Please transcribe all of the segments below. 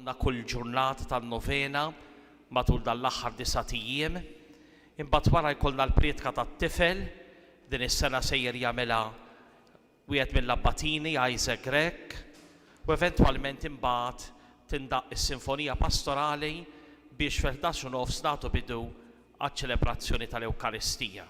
ħajkonna kull ġurnata tan-novena matul dan l-aħħar 9 ijiem. Imbagħad wara jkollna l-prietka tat-tifel din is-sena sejjer jagħmilha wieħed mill-abbatini Isaac Grek u eventwalment imbagħad tindaq is-sinfonija pastorali biex fil-11 nagħtu bidu għaċ-ċelebrazzjoni tal-Ewkaristija.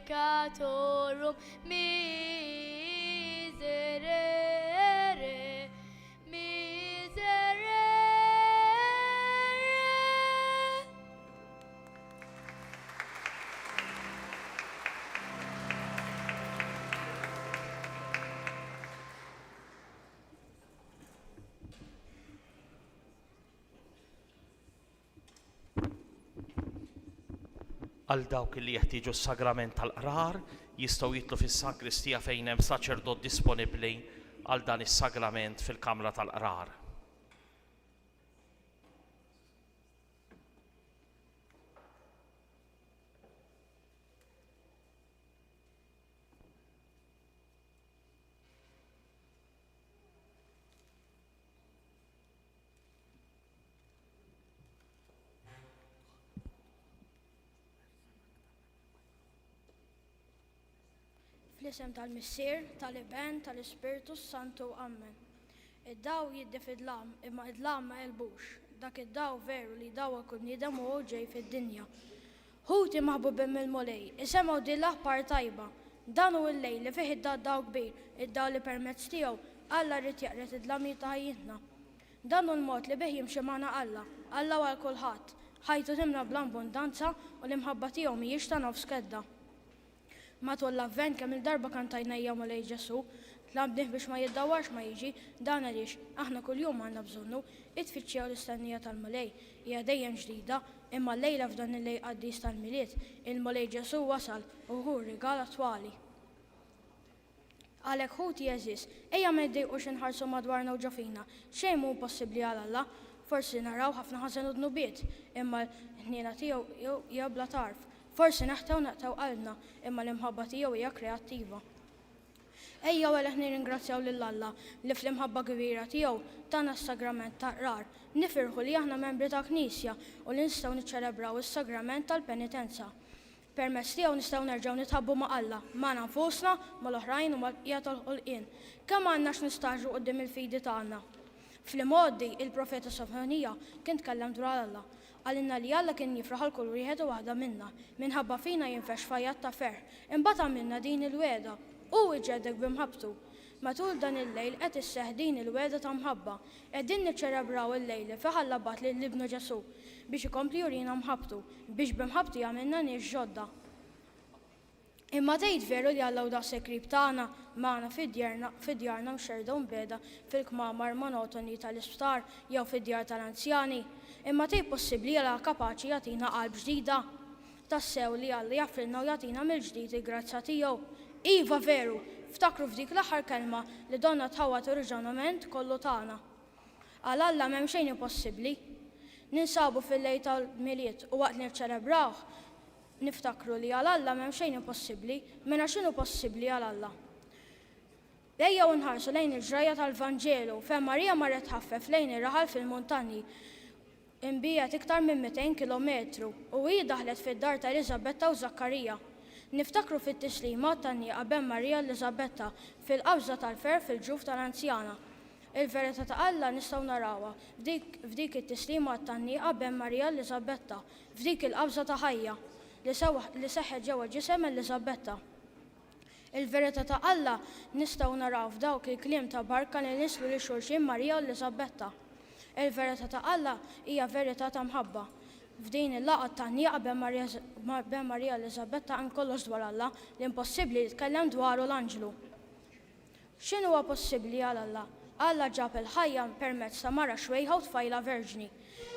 Peccatorum miserere, miserere. Għal dawk li jeħtieġu s-sagrament tal-qrar jistgħu jitlu fis-sakristija fejn hemm saċerdot disponibbli għal dan is-sagrament fil-kamra tal-qrar. Fl-isem tal-Missier, tal-Iben, tal-Ispiritu Santu, Amen. Id-daw jiddef id-lam, imma id-lam ma jelbux. Dak id-daw veru li dawa kull nidem u ġej fid-dinja. Ħuti maħbubim mill-molej, isemaw dillaħ par tajba. Dan u l-lej li fih id-daw daw kbir, id-daw li permezz tiegħu Alla rrid jaqret id-lami ta' ħajjitna. Dan u l-mod li bih jimxi magħna Alla għal kulħadd. Ħajtu timna bl-abbondanza u l-imħabba tiegħu mhijiex ta' nofs kedda. Matul l-avvent kemm il-darba kantajna jgħamu lej Ġesu, tlabnih biex ma jiddawarx ma jiġi, dan għaliex aħna kuljum għandna bżonnu, it-tfittxija u l-istennija tal-mulej hija dejjem ġdida, imma l-lejla f'dan il-lej qaddis tal-miliet, il-mulej Ġesu wasal u hu rigal attwali. Għalhekk ħuti jeżis, ejja ma jdejqux inħarsu madwarna u ġofina, xejn mhu possibbli għal Alla, forsi naraw ħafna ħażen u dnubiet, imma l-ħniena tiegħu hija bla tarf. Forsi naħtaw naqtaw qalbna, imma l-imħabba tiegħu hija kreattiva. Ejja wara nirringrazzjaw lil Alla li fl-imħabba kbira tiegħu tana s-sagrament ta' qrar, nifirħu li aħna membri ta' Knisja u li nistgħu niċċelebraw is-sagrament tal-penitenza. Permezz tiegħu nistgħu nerġgħu nitħabbu ma' Alla, ma' nfusna, mal-oħrajn u mal-bqija tal-ħolqien. Kemm għandna x'nistaġru quddiem il-fidi tagħna. Fl-modi, il-profeta Sofonija kien tkellem dwar Alla. Għalinna li Alla kien jifraħal kull wieħed u waħda minna, minħabba fina jinfex fajjat ta' fer. Imbagħad għamilna din il-weda u iġedek bimħabtu. Matul dan il-lejl qed isseħħ din il-weda ta' mħabba. Qegħdin niċċelebraw il-lejl fi ħallabat lill-Ibnu Ġesu biex ikompli jurina mħabtu, biex bimħabtu jagħmilna nies ġodda. Imma tgħid veru li Alla u daqshekk qrib tagħna magħna fid-djarna mxerda u mbeda fil-kmamar monotoni tal-isptar jew fid-djar tal-anzjani. Imma tgħid possibbli Alla kapaċi jagħtina qalb ġdida. Tassew li Alla jaffrilna u jagħtina mill-ġdid il-grazza tiegħu. Iva veru, ftakru f'dik l-aħħar kelma li donna tħawat ir-riġonament kollu tagħna. Għal Alla m'hemm xejn impossibbli. Ninsabu fil-lejl tal-miliet u waqt niċċelebrawh niftakru li għal Alla m'hemm xejn impossibbli, mela x'inhu possibbli għal Alla. Ejjew nħarsu lejn il-ġrajja tal-Vanġelu fejn Marija marret ħaffef lejn ir-raħal fil-muntanji imbiegħet iktar minn 200 kilometru u hi daħlet fid-dar ta' Elisabetta u Zakkarija. Niftakru fit-tislima tan-nieqa bejn Marija u Elisabetta fil-qabża tal-fer fil-ġuf tal-anzjana. Il-verità ta' Alla nistgħu narawha f'dik it-tislima tan-nieqa bejn Marija u Elisabetta, f'dik il-qabża ta' ħajja li seħħet ġewwa ġisem Elisabetta. Il-verità ta' Alla nistgħu naraw f'dawk il-kliem ta' barka li nislu li xulxin Marija u Elisabetta. Il-verità ta' Alla hija verità ta' mħabba. F'din il-laqgħa tan-nieqa bejn Marija u Elisabetta hemm kollox dwar Alla li impossibbli li tkellem dwaru l-anġlu. X'inhu huwa possibbli għal Alla? Alla ġab il-ħajja permezz ta' mara xwejħa u tfajla verġni.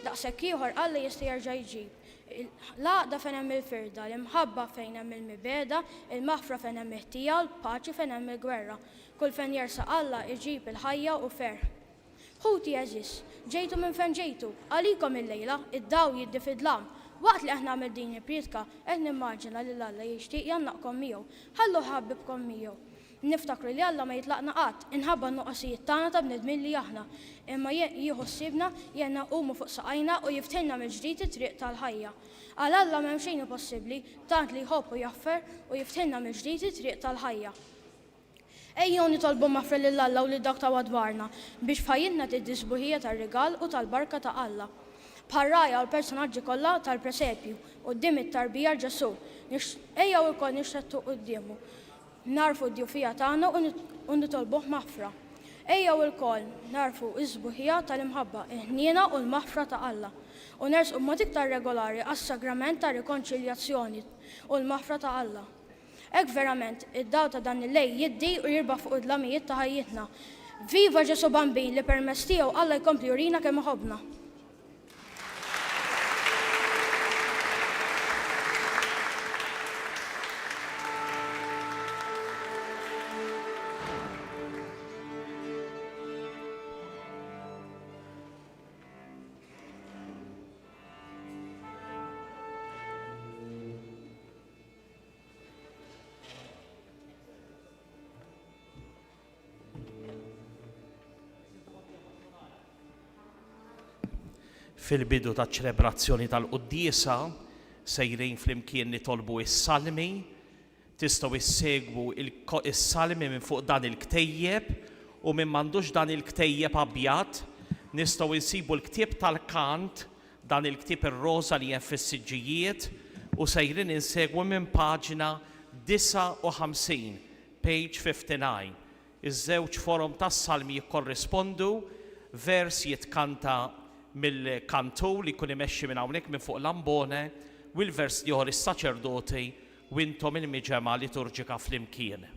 Daqshekk ieħor Alla jista' jerġa' jġib l-għaqda fejn hemm il-firda, l-imħabba fejn hemm il-mibeda, il-maħfra fejn hemm it-tija, l-paċi fejn hemm il-gwerra. Kull fejn jersa' Alla iġib il-ħajja u fer. Ħuti eżis, ġejtu minn fejn ġejtu, għalikom il-lejla, id-daw jiddi fid-dlam. Waqt li aħna għamil din il-priedka, qed nimmaġina li Alla jixtieq jannaqkom miegħu, ħallu ħabbibkom miegħu. Niftakru li Alla ma jitlaqna qatt, inħabba n-nuqqasijiet tagħna ta' bnedmin li aħna, imma jieħu ssibna jenna qumu fuq saqajna u jiftilna mill-ġdid it-triq tal-ħajja. Għal Alla m'hemm xejn possibbli tant li jħobb u jaffer u jiftilna mill-ġdid it-triq tal-ħajja. Ejjew nitolbu maħfra lil Alla u lil dak ta' wadwarna biex fajjitna tid-disbuħija tar-rigal u tal-barka ta' Alla. Bħal-Raja u l-personaġġi kollha tal-presepju quddiem it-tarbija Ġesu. Ejjew ukoll nixxettu qudiemu. Narfu d-djufija tagħna u nitolbuh maħfra. Ejjew il-koll narfu iż-sbuħija tal-imħabba, il-ħniena u l-maħfra ta' Alla. U nersqu b'mod iktar regolari għas-sagrament ta' rikonċiljazzjoni u l-maħfra ta' Alla. Hekk verament id-daw ta' dan il-lejl jiddi u jirba' fuq id-dlamijiet ta' ħajjitna. Viva Ġesu Bambin li permezz tiegħu Alla jkompli jurina kemm iħobbna. Fil-bidu ta' ċelebrazzjoni tal-Quddiesa sejrin flimkien nitolbu is-salmi, tistgħu issegwu is-salmi minn fuq dan il-ktejjeb u minn m'għandux dan il-ktejjeb abjad nistgħu insibu l-ktieb tal-kant dan il-ktieb ir-roża li hemm fis-siġġijiet u sejrin insegwu minn paġna 59, page 59. Iż-żewġ forom tas-salmi jikkorrispondu, vers jitkanta mill-kantur li jkun imexxi minn hawnhekk minn fuq l-ambone u l-vers ieħor is-saċerdoti u intom il-miġema liturġika flimkien.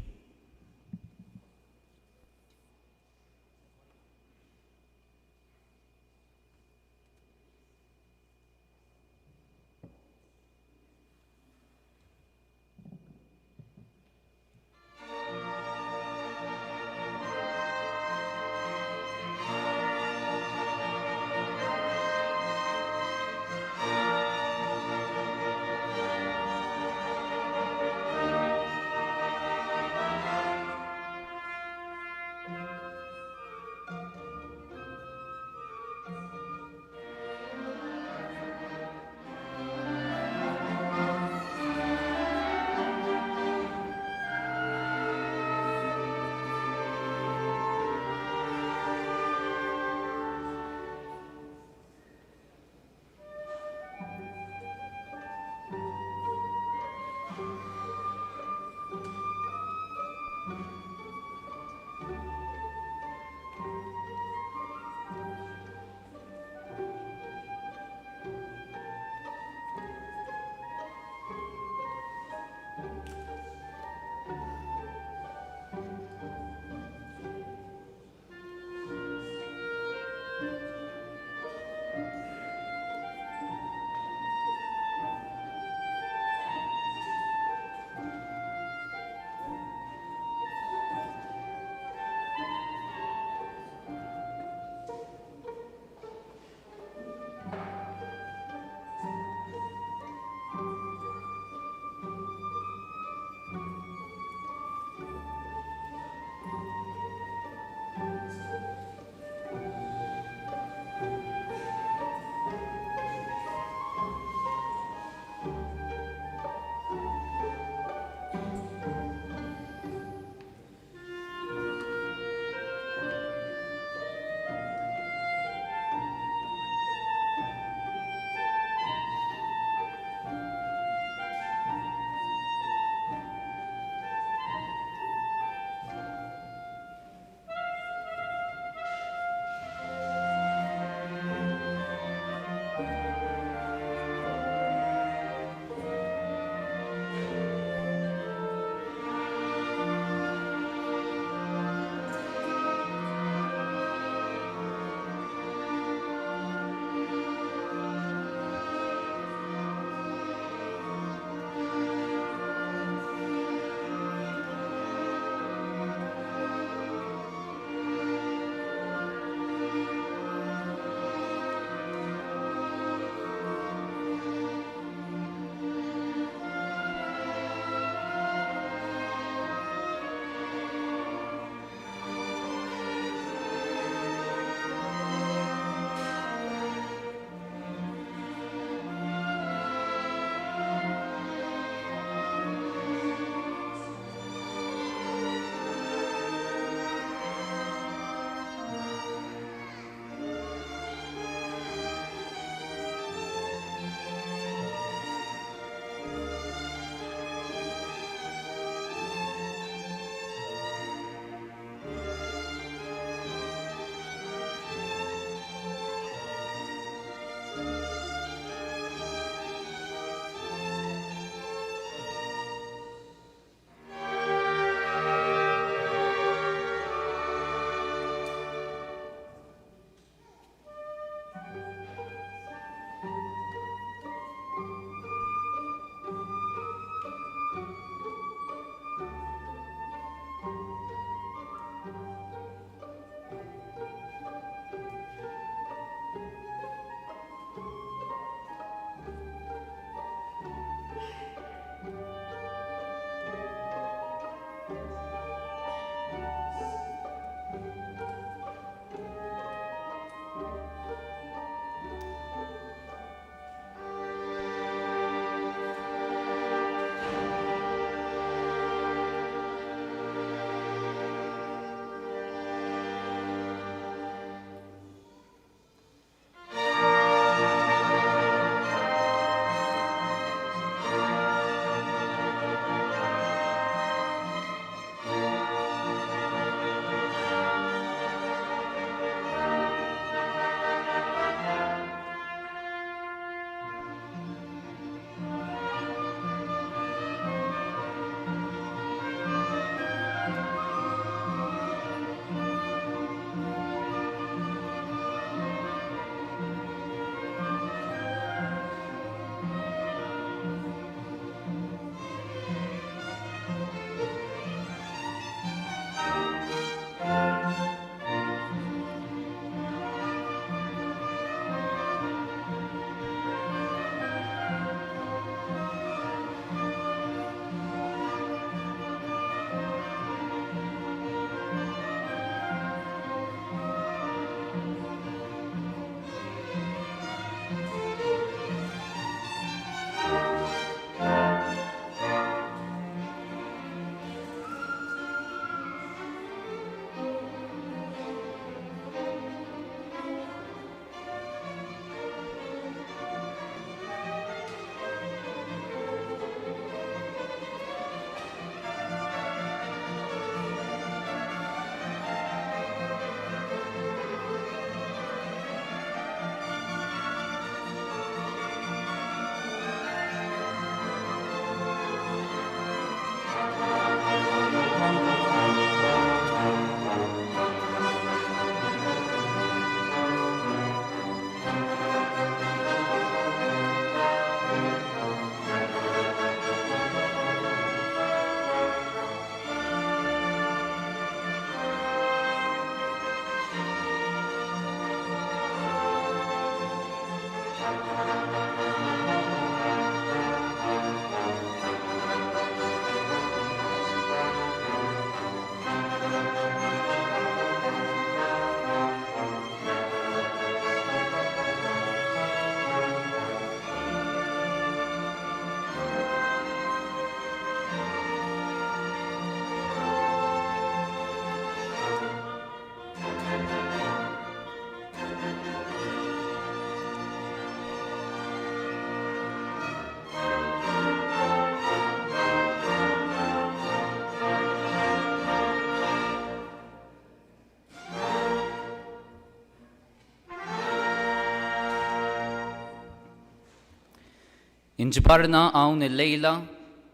Inġbarna hawn il-lejla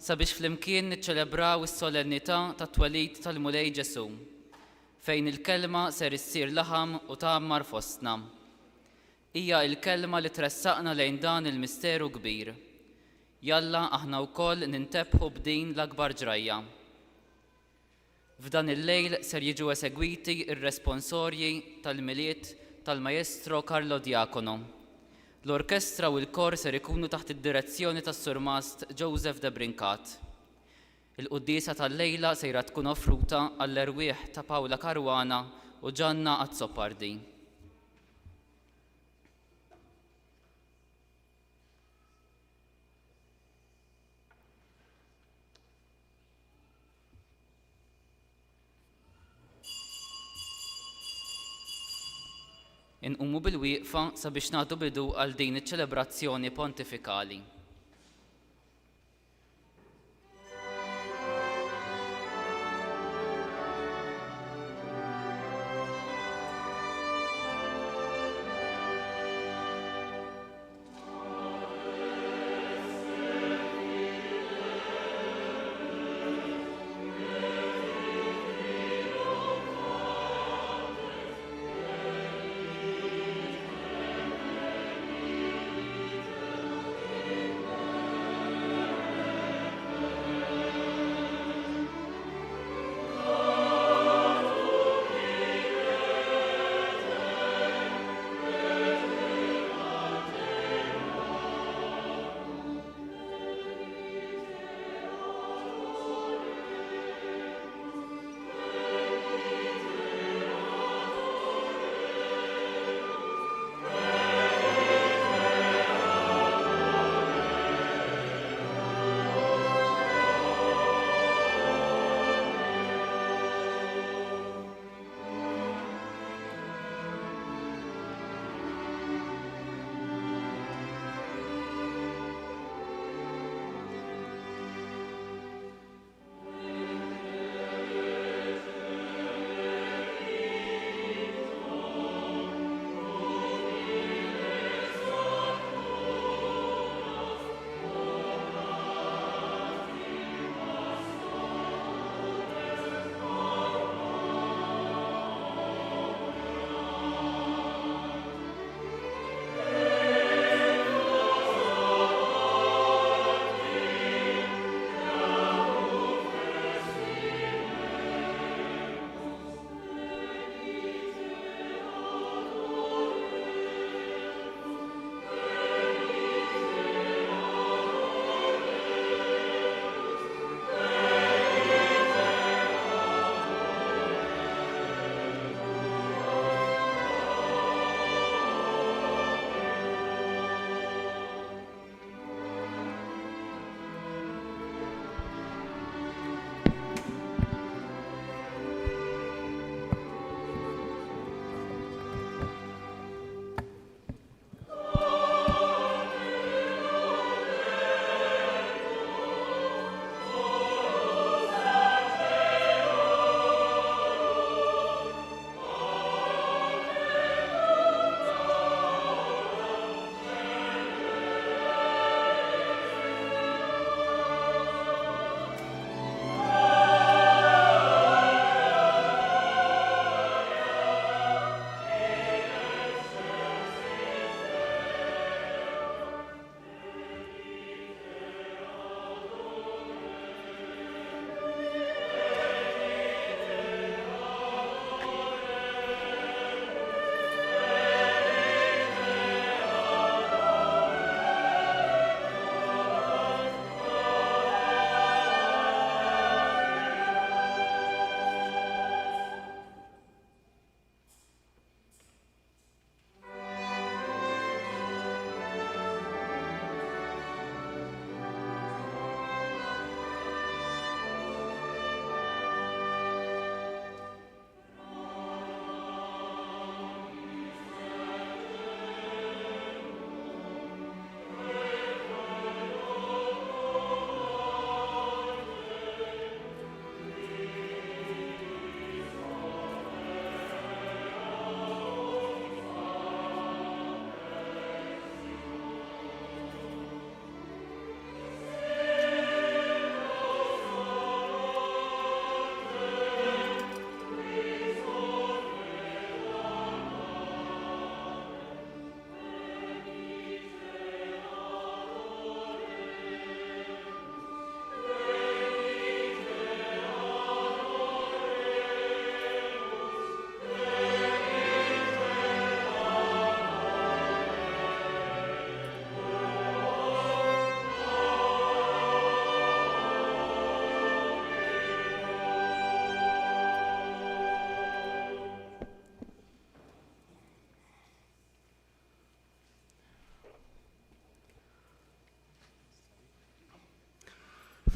sabiex flimkien niċċelebraw is-solennità tat-twelid tal-Mulej Ġesu, fejn il-kelma ser issir laħam u tagħmmar fostna. Hija l-kelma li tressaqna lejn dan il-misteru kbir. Jalla aħna wkoll nintebħu b'din l-akbar ġrajja. F'dan il-lejl ser jiġu esegwiti ir-responsorji tal-miliet tal-Maestro Carlo Diacono. L-orkestra u l-kor ser ikunu taħt id-direzzjoni tas-Sur Mast Joseph de Brincat. Il-qudiesa tal-lejla sejra tkun offruta għall-erwieħ ta' Paula Caruana u Gianna Azzopardi. Inqumu bil-wieqfa sabiex nagħtu bidu għal din iċ-ċelebrazzjoni pontifikali.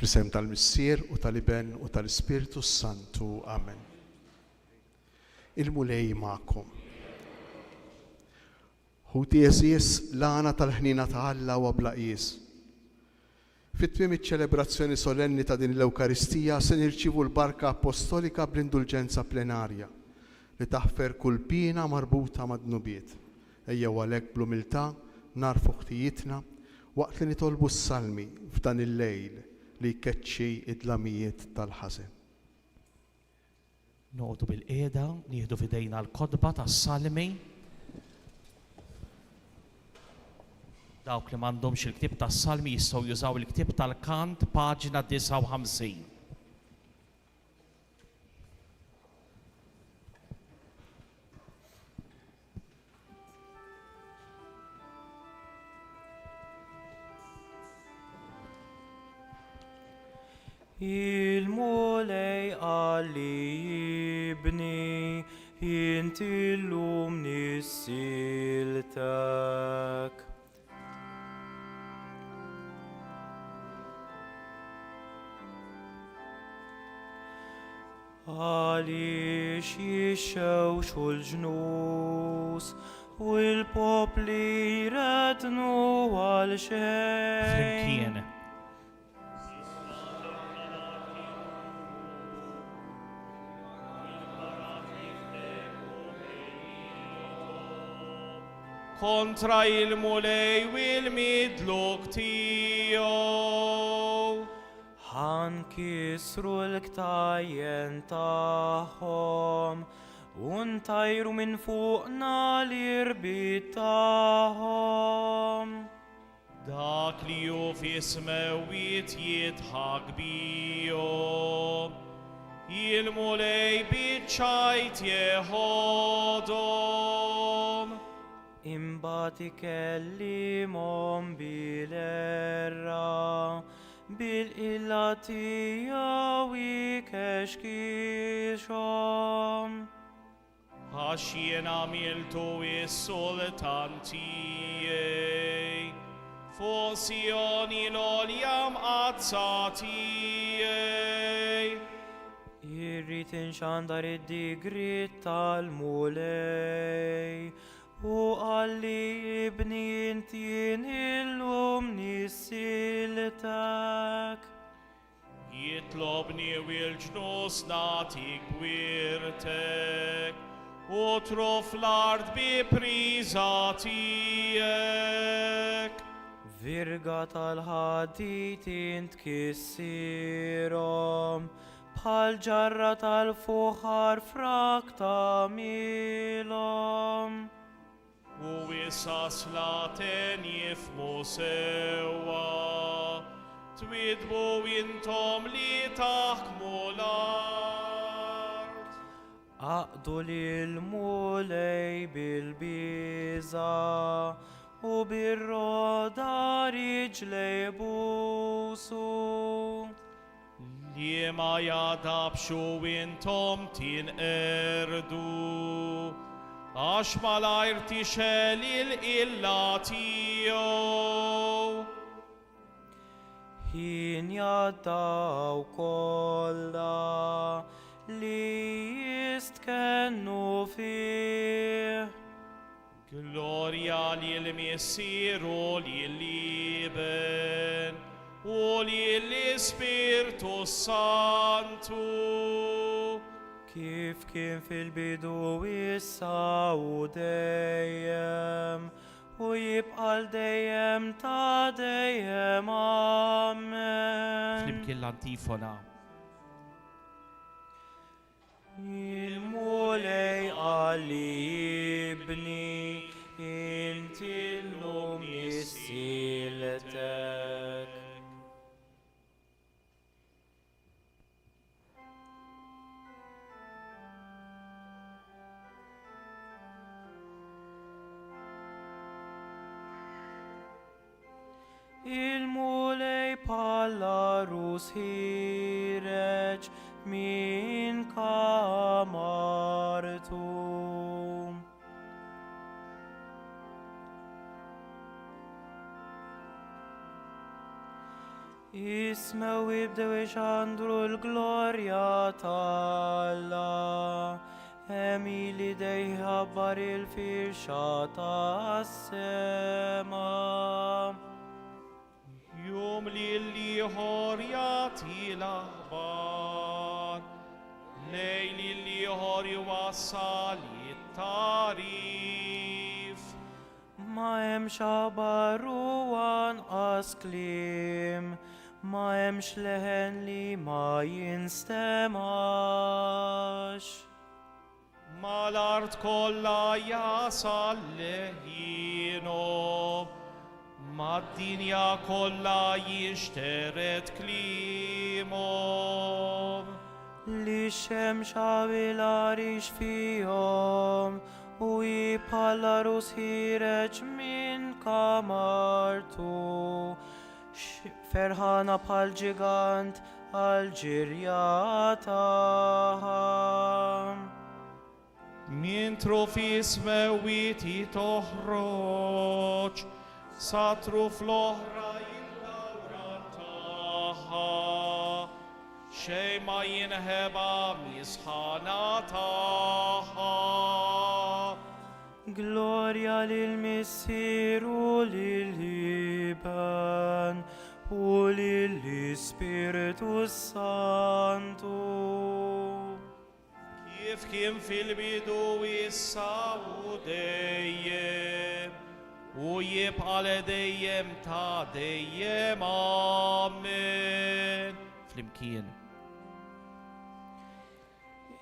F'isem tal-Missier u tal-Iben u tal-Ispirtu Santu. Amen. Il-mulej ma'kom. Ħuti eżies l-għana tal-ħnina ta' Alla u blaqis. Fit-tmiem iċ-ċelebrazzjoni solenni ta' din l-Ewkaristija se nirċievu l-barka apostolika bl-indulġenza plenarja li taħfer kull pina marbuta mad-dnubiet. Ejjew għalhekk bl-umiltà narfu ħtijietna waqt li nitolbu s-salmi f'dan il-lejl li jkeċċi id-dlamijiet tal-ħażen. Noqdu bil-qiegħda, nieħdu f'idejna l-kodba tas-salmi. Dawk li m'għandhomx il-ktieb tas-salmi jistgħu jużaw il-ktieb tal-Kant paġna 59. Il-mulej għalli jibni inti l-lum nissiltak. Għalix jixxewxu l-ġnus u l-popli jrednu għal xejn. Flimkien. Kontra il-mulej u il-midluk tiegħu. Ħan kisru l-ktajjen tagħhom u ntajru minn fuqna l-irbit tagħhom. Dak li ju f'ismewiet jidħak bihom, il-mulej biċċajt jeħodhom. Imbagħad ikellimhom bil-erra, bil-qilla tiegħu ikexkixhom. Għax jien għamiltu is-sultan tiegħi, fuq Sjoni l-għolja mqazza tiegħi. Irrid inxandar id-digrit tal-mulej u għalli ibni inti illum nissiltak. Jitlobni u l-ġnus natik bwirtek u trof l-ard bi priża tiegħek. Virga tal-ħadit int kissirhom bħal ġarra tal-fuħar frak tagħmilhom. U issa slaten jifmu sewa, twidbu intom li taħkmu l-art. Aqdu lil-mulej bil-biża u bir-roda riġlej busu. Li ma jadabxu intom tinqerdu, għax malajr tixel il-illa tiegħu. Ħin jaddaw kollha li jistkennu fih. Glorja lill-Missieru lill-Iben u lill-Ispirtu Santu. Kif kien fil-bidu issa u dejjem u jibqal dejjem ta' dejjem. Amen. Flimkien l-antifona. Il-mulej għalli jibni inti l-lum nissiltek. Il-mulej palla rus ħireġ min kamartu. Ismew jibdew ixandru l-glorja tal-Alla. Emili dejħabbar il-firxa tas-sema. Jum li l-liħor jati l-aħbar, lejli l-liħor jwassal it-tarif. Ma hemmx aħbar u anqas kliem, ma hemmx leħen li ma jinstemax. Ma l-art kolla jasal leħinu, ma d-dinja kolla jishteret klimom. Li xemx għavilariġ fihom u jibħalla rusħireċ minn kamartu. Ferħana bħal ġigant għal-ġirjata. Min trufis mewiti toħroġ, satru fl-oħra il-dawra taħħa, xej ma jinħeba misħana taħħa. Gloria lil-Missieru lil-Liban u lill-Spiritu Santu. Kif kien fil-bidu issa u dejjem, u jibqa' dejjem ta' dejjem, amen. Flimkien.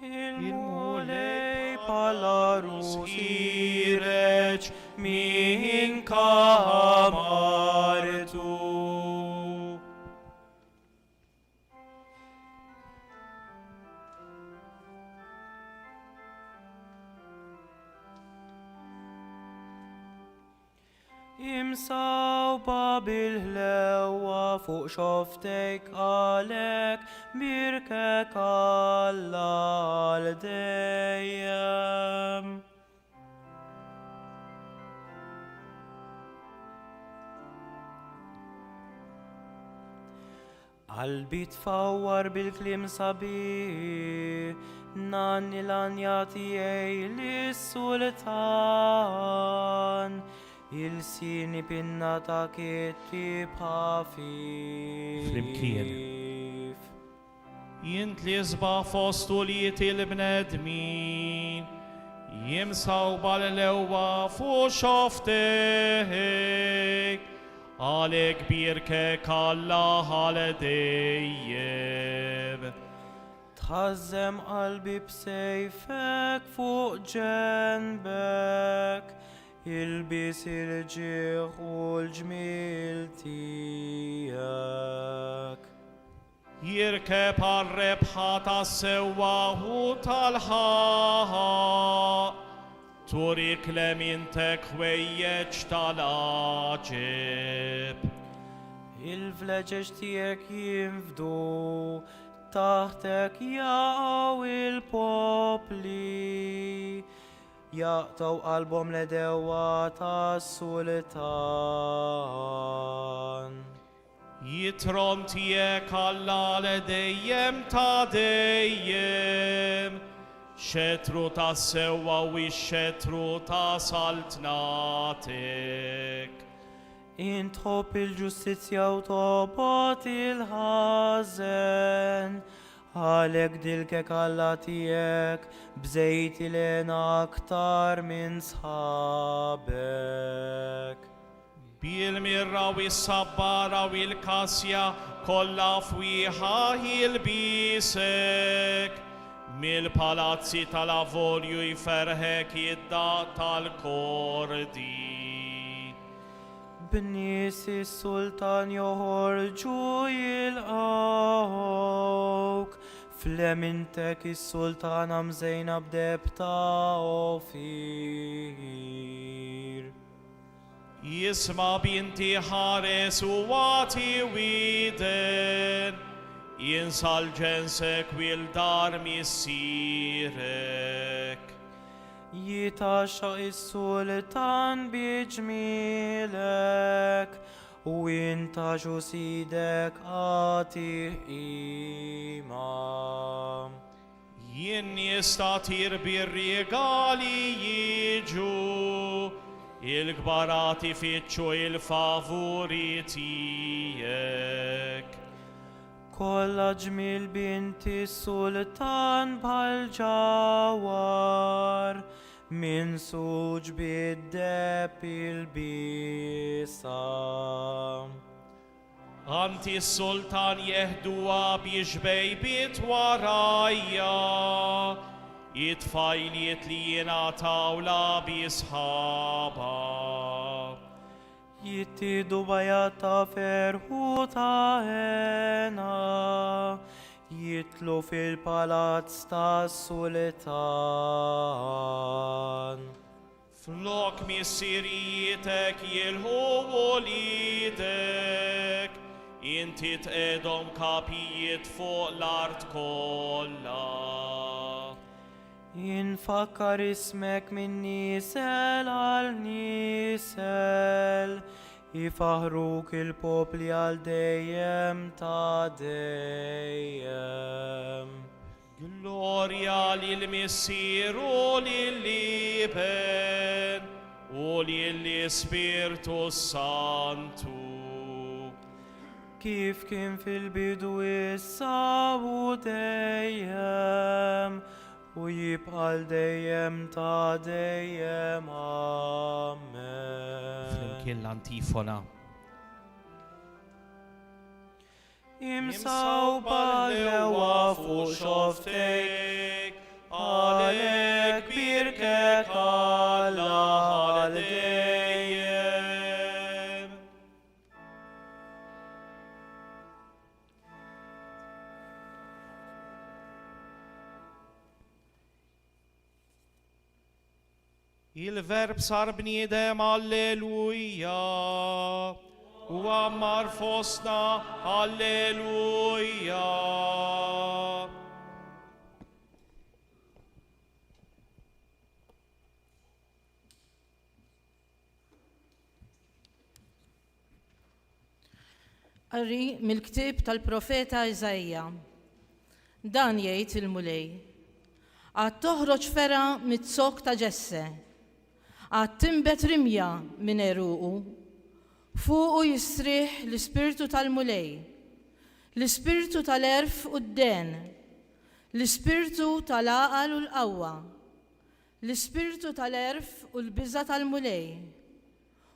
Il-mulej pala rusħireċ min kamartu. Imsawba bil-ħlewa fuq xoftejk għalek birkek Alla għal-dejjem. Qalbi tfawwar bil-klim sabi, nanni l-anja tiegħi lis-sultan. Il-sini pinna ta' kitti bħafif. Flimkien. Jint li zba fostu li til-bnedmin, jimsaw bal-lewa fu xoftek, għalek birkek Alla għal-dejjem. Tħazzem qalbi b'sejfek fuq ġenbek, ilbis il-ġieħ u l-ġmil tijak. Jirkeb għal-rebħa tas-sewwa u tal-ħaħa, turik lemintek ħwejjeġ tal-aġib. Il-vleġeġ tijek jinfdu, taħtek jaqaw il-popli, jaqtaw qalbhom l-edewa tas-sultan. Jitrom tijek Alla l-dejjem ta' dejjem, xetru tas-sewwa u x-xetru ta' saltnatek. Intħobb il-ġustizzja u tobot il-ħażen, għalek dilkek Alla tijek bżejt il-ena aktar minn sħabek. Bil-mirra u s-sabbara u l-kasja kollha fwiħa jilbisek, mil-palazzi tal-avolju jferħek jidda tal-kordi. B'nies is-sultan joħorġu jilqawk, flemintek is-sultana mżejna b'deb ta' Ofir. Jisma binti ħares u għati widen, jinsal ġensek wil-dar missirek. Jitaxa is-sultan biġmilek, u inta sidek għatih ima. Jien nistatir bir-regali jiġu, il-gbarati fitxu il-favuri tijek. Kolla ġmil binti sultan bħal ġawar, min suġ bid-deb il-bisa. Anti s-sultan jehduwa biex bejbit warajja, jitfajliet li jena tawla bisħaba. Jittidu bajata ferħu ta' hena, jitlu fil-palazz ta' sultan. Flok missirietek jilħu lidek, inti t'edhom kapijiet fuq l-art kollha. Infakkar ismek minn nisel għal nisel, jifaħruk il-popli għal dejjem ta' dejjem. Gloria lil-Missir u lil-Liben u lill-Spiritu Santu. Kif kien fil-bidu issa u dejjem, u jibqal dejjem ta' dejjem. Amen. Flimkien l-antifona. Imsawba l-ewa fuq xoftejk, għalek birkek Alla għal dejjem. Il-verb sar bniedem, alleluja, u għammar fosna, alleluja. Qari mill-ktib tal-profeta Iżajja. Dan jgħid il-mulej. Għad toħroġ fera mit-sok ta' ġesse. Għad timbet rimja minn eruqu. Fuqu jistrih l-ispirtu tal-mulej. L-ispirtu tal-erf u d-den. L-ispirtu tal-aqal u l-qawwa. L-ispirtu tal-erf u l-biża tal-mulej.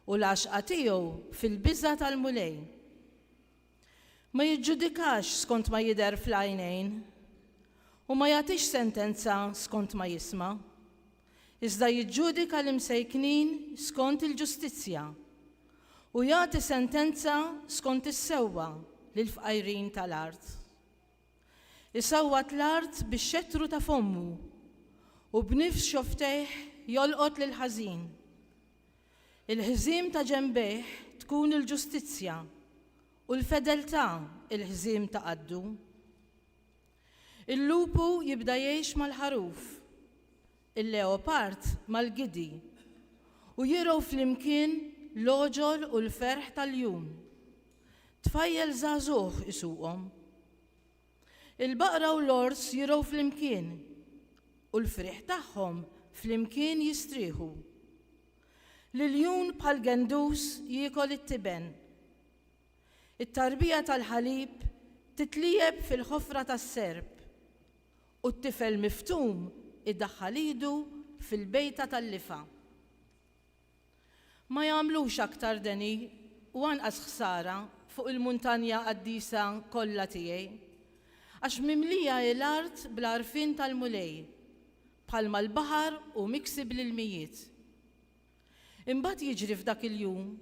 U l-għaxqa tiegħu fil-biża tal-mulej. Ma jiġġudikax skont ma jidher fl-għajnejn u ma jagħtix sentenza skont ma jisma'. Iżda jiġġudika l-imsejknin skont il-ġustizzja u jagħti sentenza skont is-sewwa lill-fqajrin tal-art. Isawwat l-art bix-xettru ta' fommu u b'nifs xoftejh jolqot lil ħażin. Il-ħżiem ta' ġenbejh tkun il-ġustizzja u l-fedeltà il-ħżiem ta' qaddu. Il-lupu jibda jgħix mal-ħaruf, il-leopard mal-gidi u jiraw flimkien l-oġol u l-ferħ tal-jum. Tfajjel żagħżugħ isuqhom. Il-baqra u l-ors jiraw flimkien u l-friħ tagħhom flimkien jistrieħu. L-iljun bħal gendus jiekol it-tiben. It-tarbija tal-ħalib titlijeb fil-ħofra tas-serb u t-tifel miftum iddaħħal idu fil-bejta tal-lifa. Ma jagħmlux aktar deni u anqas ħsara fuq il-muntanja qaddisa kollha tiegħi, għax mimlija l-art bl-arfin tal-mulej, bħalma l-baħar u miksib l-mijiet. Imbagħad jiġri f'dak il-jum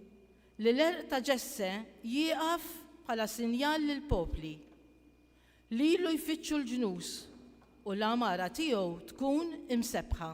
li l-erq ta' ġesse jieqaf bħala sinjal lill-popli li ilu jfittxu l-ġnus u l-amara tiegħu tkun imsebħa.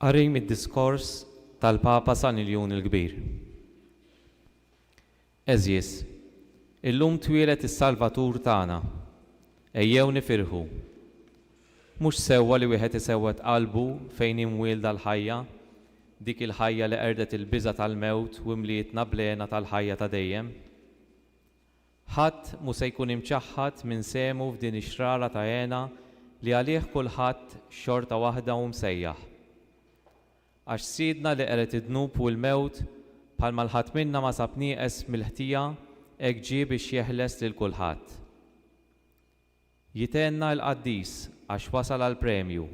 Qari mid-diskors tal-Papa San Iljun il-Kbir. Eżjes, illum twieled is-Salvatur tagħna. Ejjew nifirħu. Mhux sewwa li wieħed isewwed qalbu fejn imwielda l-ħajja, dik il-ħajja li qerdet il-biża' tal-mewt u mlietna blena tal-ħajja ta' dejjem. Ħadd mhu se jkun imċaħħad minn semu f'din ix-xrara ta' għena li għalih kulħadd xorta waħda u msejjaħ. Għax sidna li qeret id-dnub u l-mewt bħalma l-ħadd minna ma sab nieqes mill-ħtija hekk ġie biex jeħles lil kulħadd. Jitenna l-qaddis għax wasal għal premju.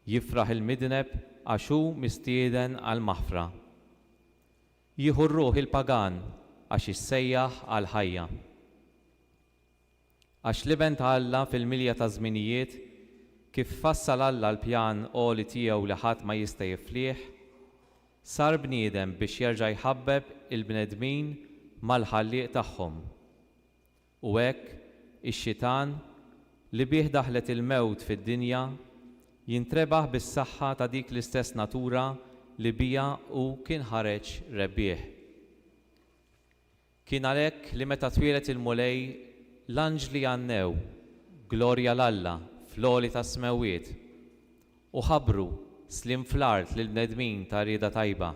Jifraħ il-midneb għax hu mistieden għal maħfra. Jieħu r-ruħ il-pagan għax issejjaħ għal ħajja. Għax liben ta' Alla fil-milja ta' żminijiet kif fassal Alla l-pjan qoli tiegħu li ħadd ma jista' jiflih, sar bniedem biex jerġa' jħabbeb il-bnedmin mal-ħallieq tagħhom. U hekk ix-xitan li bih daħlet il-mewt fid-dinja jintrebaħ bis-saħħa ta' dik l-istess natura li bija u kien ħareġ rebbieħ. Kien għalhekk li meta twieled il-mulej l-anġli għannew, glorja l-Alla, fl-għoli ta' smewiet, u ħabbru slim fl-art lill-bnedmin ta' rieda tajba.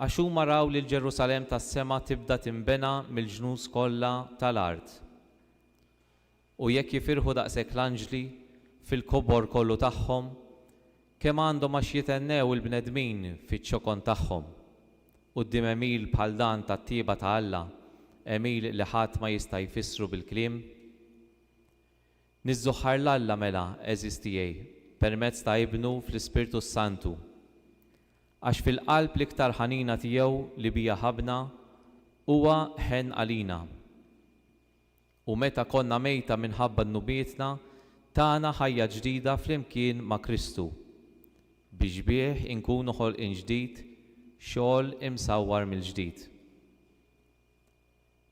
Għax huma raw li l-Ġerusalemm tas-sema tibda tinbena mill-ġnus kollha tal-art. U jekk jifirħu daqshekk l-anġli fil-kobor kollu tagħhom, kemm għandhom għax jitennew il-bnedmin fiċ-ċokon tagħhom, quddiem emil bħal dan tat-tieba ta' Alla, emil li ħadd ma jista' jfissru bil-kliem. Nizzuħħar l-Alla mela eżis tiegħi permezz ta' Ibnu fl-Ispirtu Santu. Għax fil-qalb l-iktar ħanina tiegħu li bija ħabna huwa ħen għalina. U meta konna mejta minħabba n-nubietna, tagħna ħajja ġdida flimkien ma' Kristu. Biex bih inkunu ħolqien ġdid, xogħol imsawwar mill-ġdid.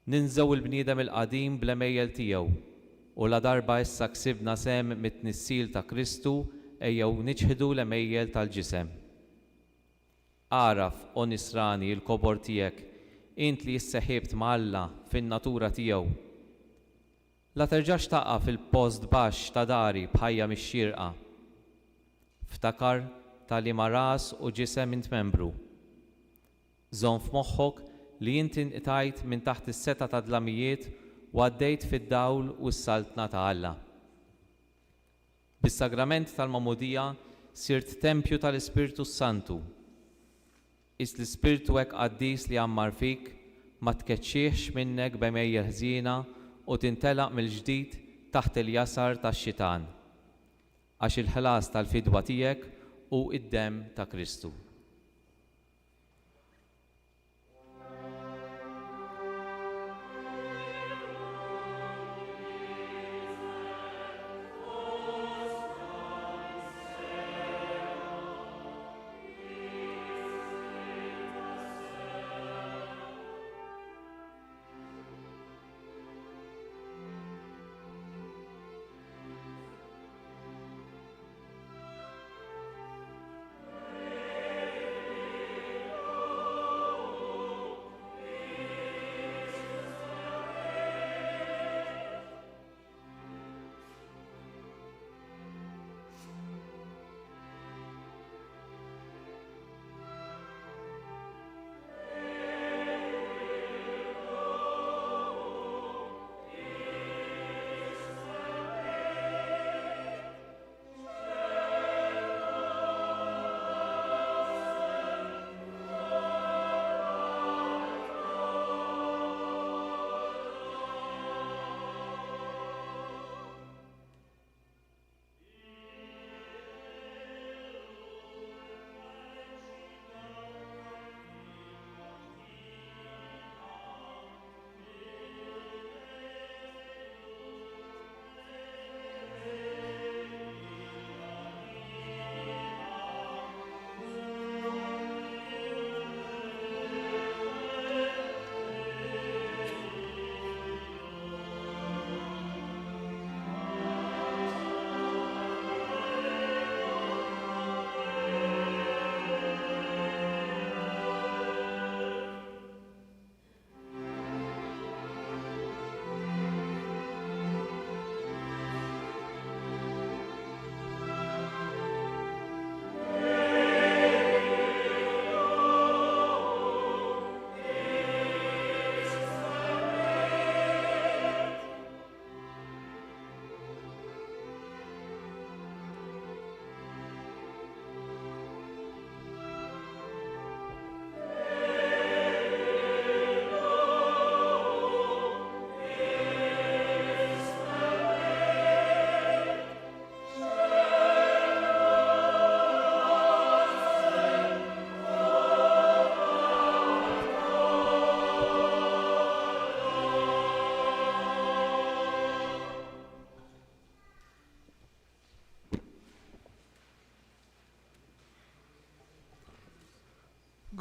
Ninżew il-bniedem il-qadim bl-emejjel tiegħu u la darba issa ksibna sem mit-tnissil ta' Kristu ejjew niċħdu l-emejjel tal-ġisem. Araf o nisrani il-kobor tiegħek int li jisseħibt ma' Alla fin-natura tiegħu. La terġax taqa' fil-post baxx ta' dari bħajja mix-xierqa. Ftakar tal-li ma' ras u ġisem intmembru. Żomm f'moħħok li inti inqtajt minn taħt is-seta ta' dlamijiet u għaddejt fid-dawl u s-saltna ta' Alla. Bis-sagrament tal-Mamudija sirt tempju tal-Ispirtu Santu. Is l-Ispirtu hekk qaddis li għammar fik ma tkeċċiex minnek b'emejjel ħżiena u tintelaq mill-ġdid taħt il-jasar tax-xitan. Għax il-ħlas tal-fidwa tiegħek u id-demm ta' Kristu.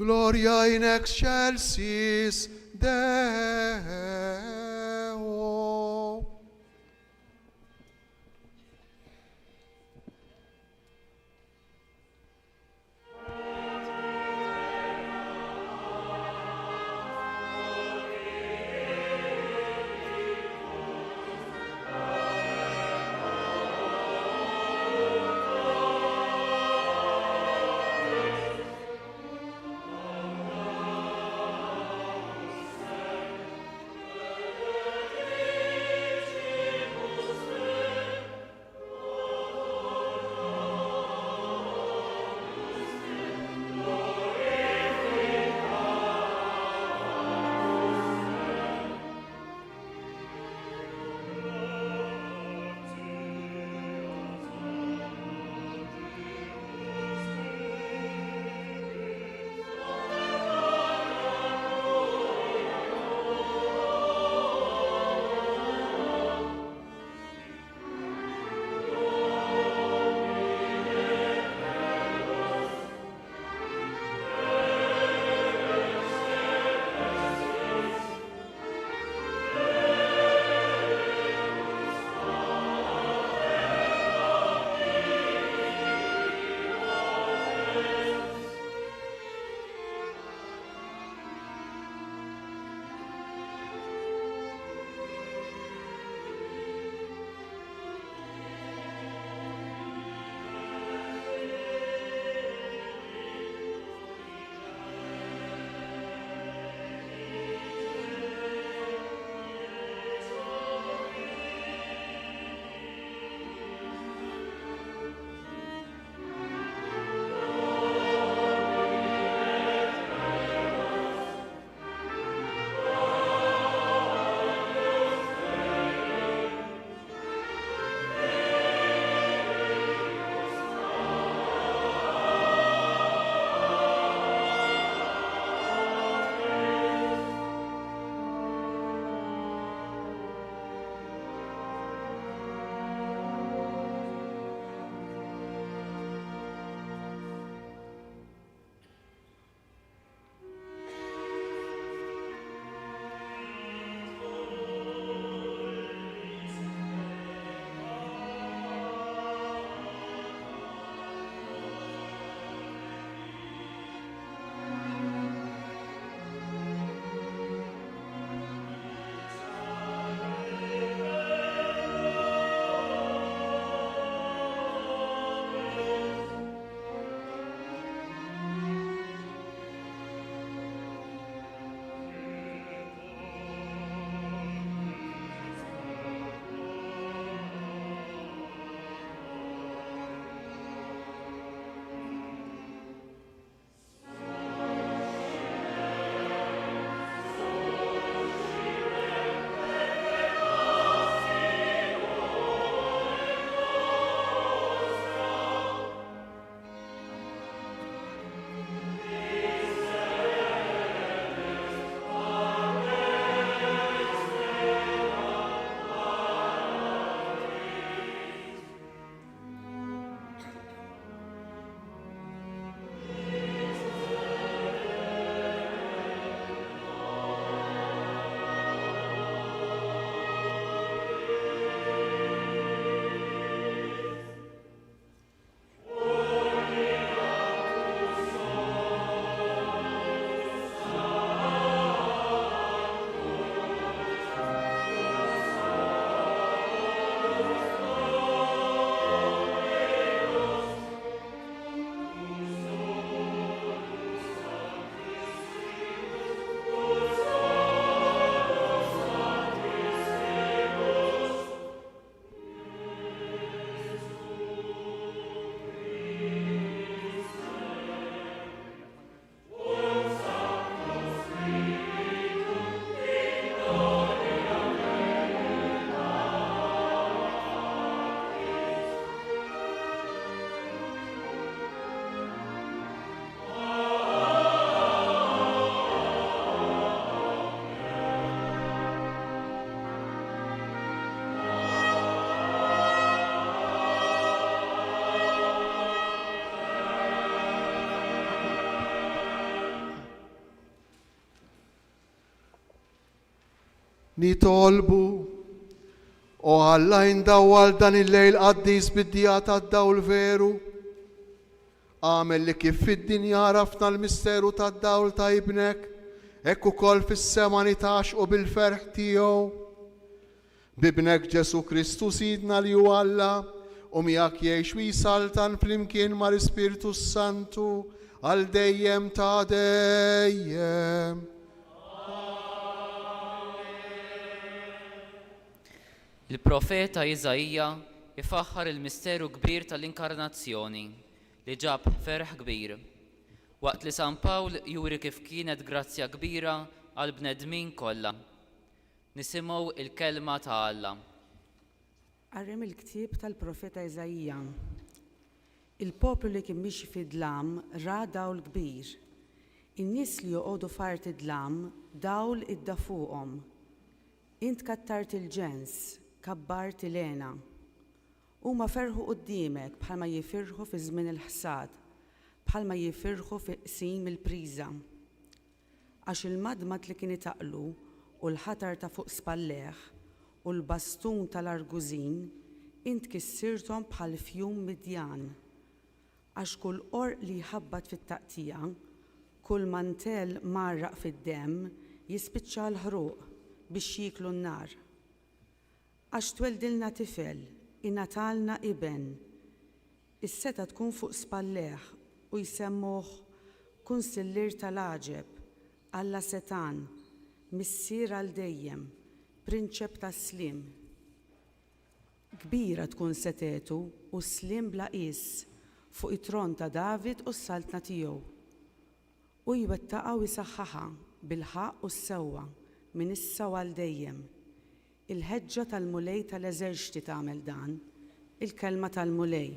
Gloria in excelsis Deo. nitolbu u Alla jindawwal dan il-lejl qaddis bid-dija tad-dawl veru. Għamel li kif fid-dinja rafna l-misteru tad-dawl ta' ibnek, hekk ukoll fis-sema nitaxqu bil-ferħ tiegħu. Bibnek Ġesu Kristu Sidna li hu Alla u miegħek jgħix u jisaltan flimkien mal-Ispirtu Santu għal dejjem ta' dejjem. Il-profeta Iżajja ifaħħar il-misteru kbir tal-inkarnazzjoni li ġab ferħ kbir. Waqt li San Pawl juri kif kienet grazzja kbira għal bnedmin kollha. Nisimgħu il-kelma ta' Alla. Qarrem il-ktieb tal-profeta Iżajja. Il-poplu li kien mixi fid-dlam ra dawl kbir. In-nies li joqogħdu fart id-dlam dawl idda fuqhom. Int kattart il-ġens, kabbart il-għena. Huma ferħu qudiemek bħalma jifirħu fi żmien il-ħsad, bħalma jifirħu fi qsim il-priża. Għax il-madmad li kien itaqlu u l-ħatar ta' fuq spalleħ u l-bastun tal-argużin int kissirtom bħal fjum midjan. Għax kull qorq li jħabbat fit-taqtija, kull mantel marraq fid-demm jispiċċa l-ħruq biex jiklu n-nar. Għax tweldilna tifel, inatalna iben, is-seta tkun fuq spalleħ u jsemmuh kunsillier tal-aġeb, Alla Setan, missier għal dejjem, prinċep tas-slim. Kbira tkun setetu u slim bla qis fuq it-tron ta' David u s-saltna tiegħu. U jwettaqa' u jisaħħaħa bil-ħaq u s-sewwa minn issa għal dejjem. Il-ħeġġa tal-mulej tal-eżerċti tagħmel dan, il-kelma tal-mulej.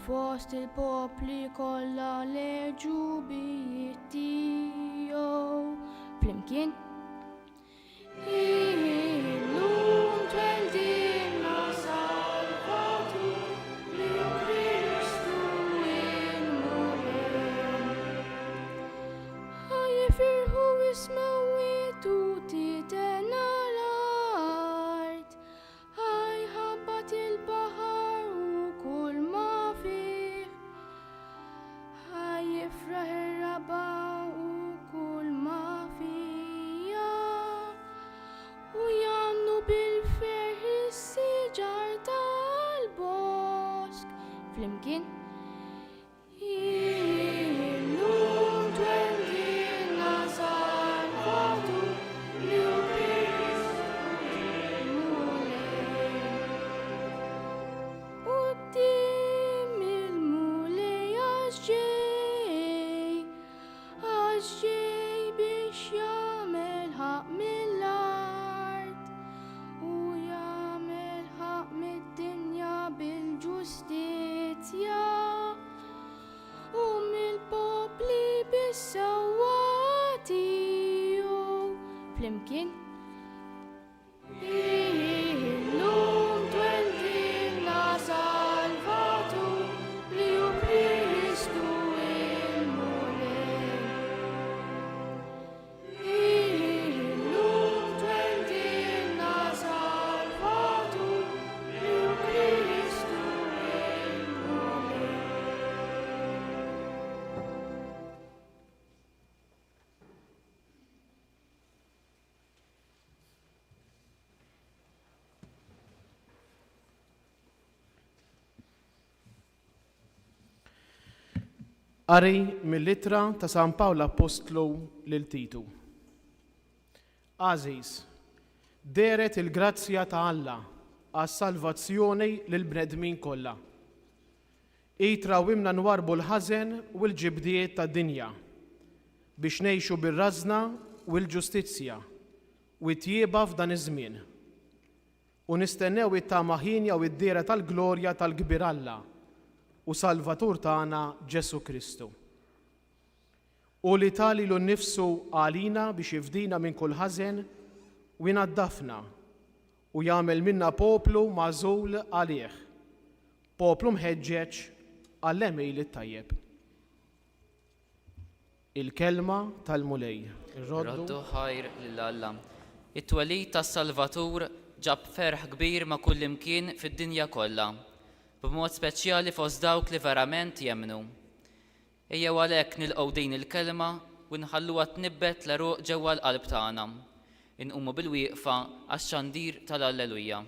Fost il-popli kollha leġu bijiet tiegħu flimkien. Illum tweldilna Salvatur li hu Kristu il-Mulej. Ħajfirħu ismewwiet u titena l-art, ħajħabbat il-baħar u kull ma jifraħ ir-raba u kull ma fija u jannu bil-ferħ is-siġar tal-bosk flimkien. Illum tweldilna Salvatur li hu Kristu il-Mulej. Quddiem il-Mulej għax ġej biex jagħmel ħaq mill-art u jagħmel ħaq mid-dinja bil-ġustizzja u mill-popli bis-sewwa tiegħu flimkien. Illum tweldilna Qari mill-ittra ta' San Pawl Apostlu lil Titu. Aziz, deret il-grazzja ta' Alla għas-salvazzjoni lil bnedmin kollha. Itrawimna nwarbu l-ħażen u l-ġibdiet tad-dinja biex ngħixu bir-rażna u l-ġustizzja u t-tjieba f'dan iż-żmien. U nistennew it-tama ħinja u d-diera tal-glorja tal-Kbir Alla u Salvatur tagħna Ġesu Kristu. U li tali l-nifsu għalina biex jifdina minn kull ħażen u jnaddafna u jagħmel minna poplu magħżul għalih, poplu mħeġġeġ għall-emejl it-tajjeb. Il-kelma tal-mulej. Roddu ħajr lill-Alla. It-twelid tas-Salvatur ġab ferħ kbir ma' kull imkien fid-dinja kollha, b'mod speċjali fost dawk li verament jemmnu. Ejjew għalhekk nilqgħu din il-kelma u nħalluha tnibbet l-għeruq ġewwa l-qalb tagħna. Inqumu bil-wieqfa għax-xandir tal-Alleluja.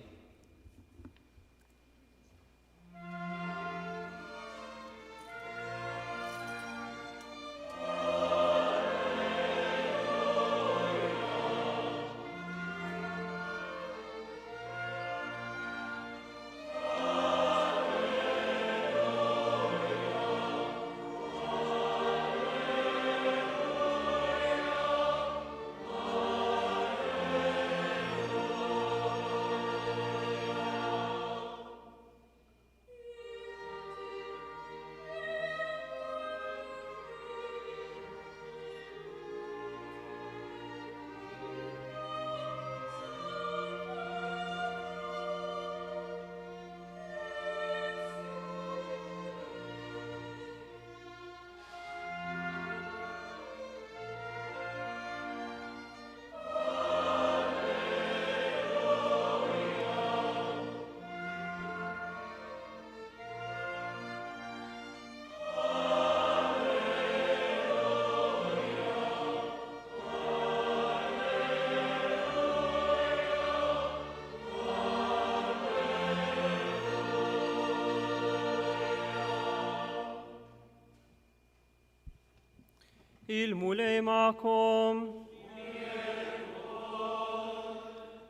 Il-mulej ma'kom.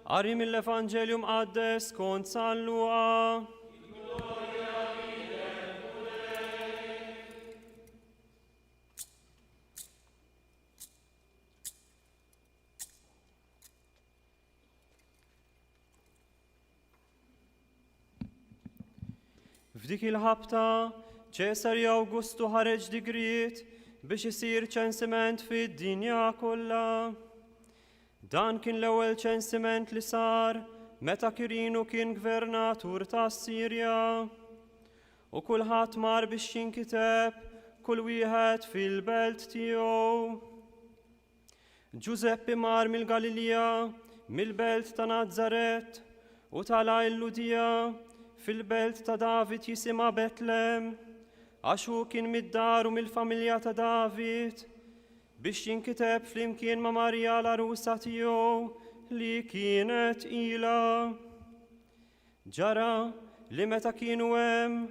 Qari mill-Evanġelju mqaddes skont San Luqa. F'dik il-ħabta Ċesarju Awgustu ħareġ digriet biex isir ċensiment fid-dinja kollha. Dan kien l-ewwel ċensiment li sar meta Kirinu kien gvernatur ta' Sirja. U kulħadd mar biex jinkiteb kull wieħed fil-belt tiegħu. Giuseppi mar mill-Galilja, mill-belt ta' Nazaret u tala il-Ludija fil-belt ta' David jisimha Betlem, għax hu kien mid-dar u mill-familja ta' David, biex jinkiteb flimkien ma' Marja l-arusa tiegħu li kienet ilha. Ġara li meta kienu hemm,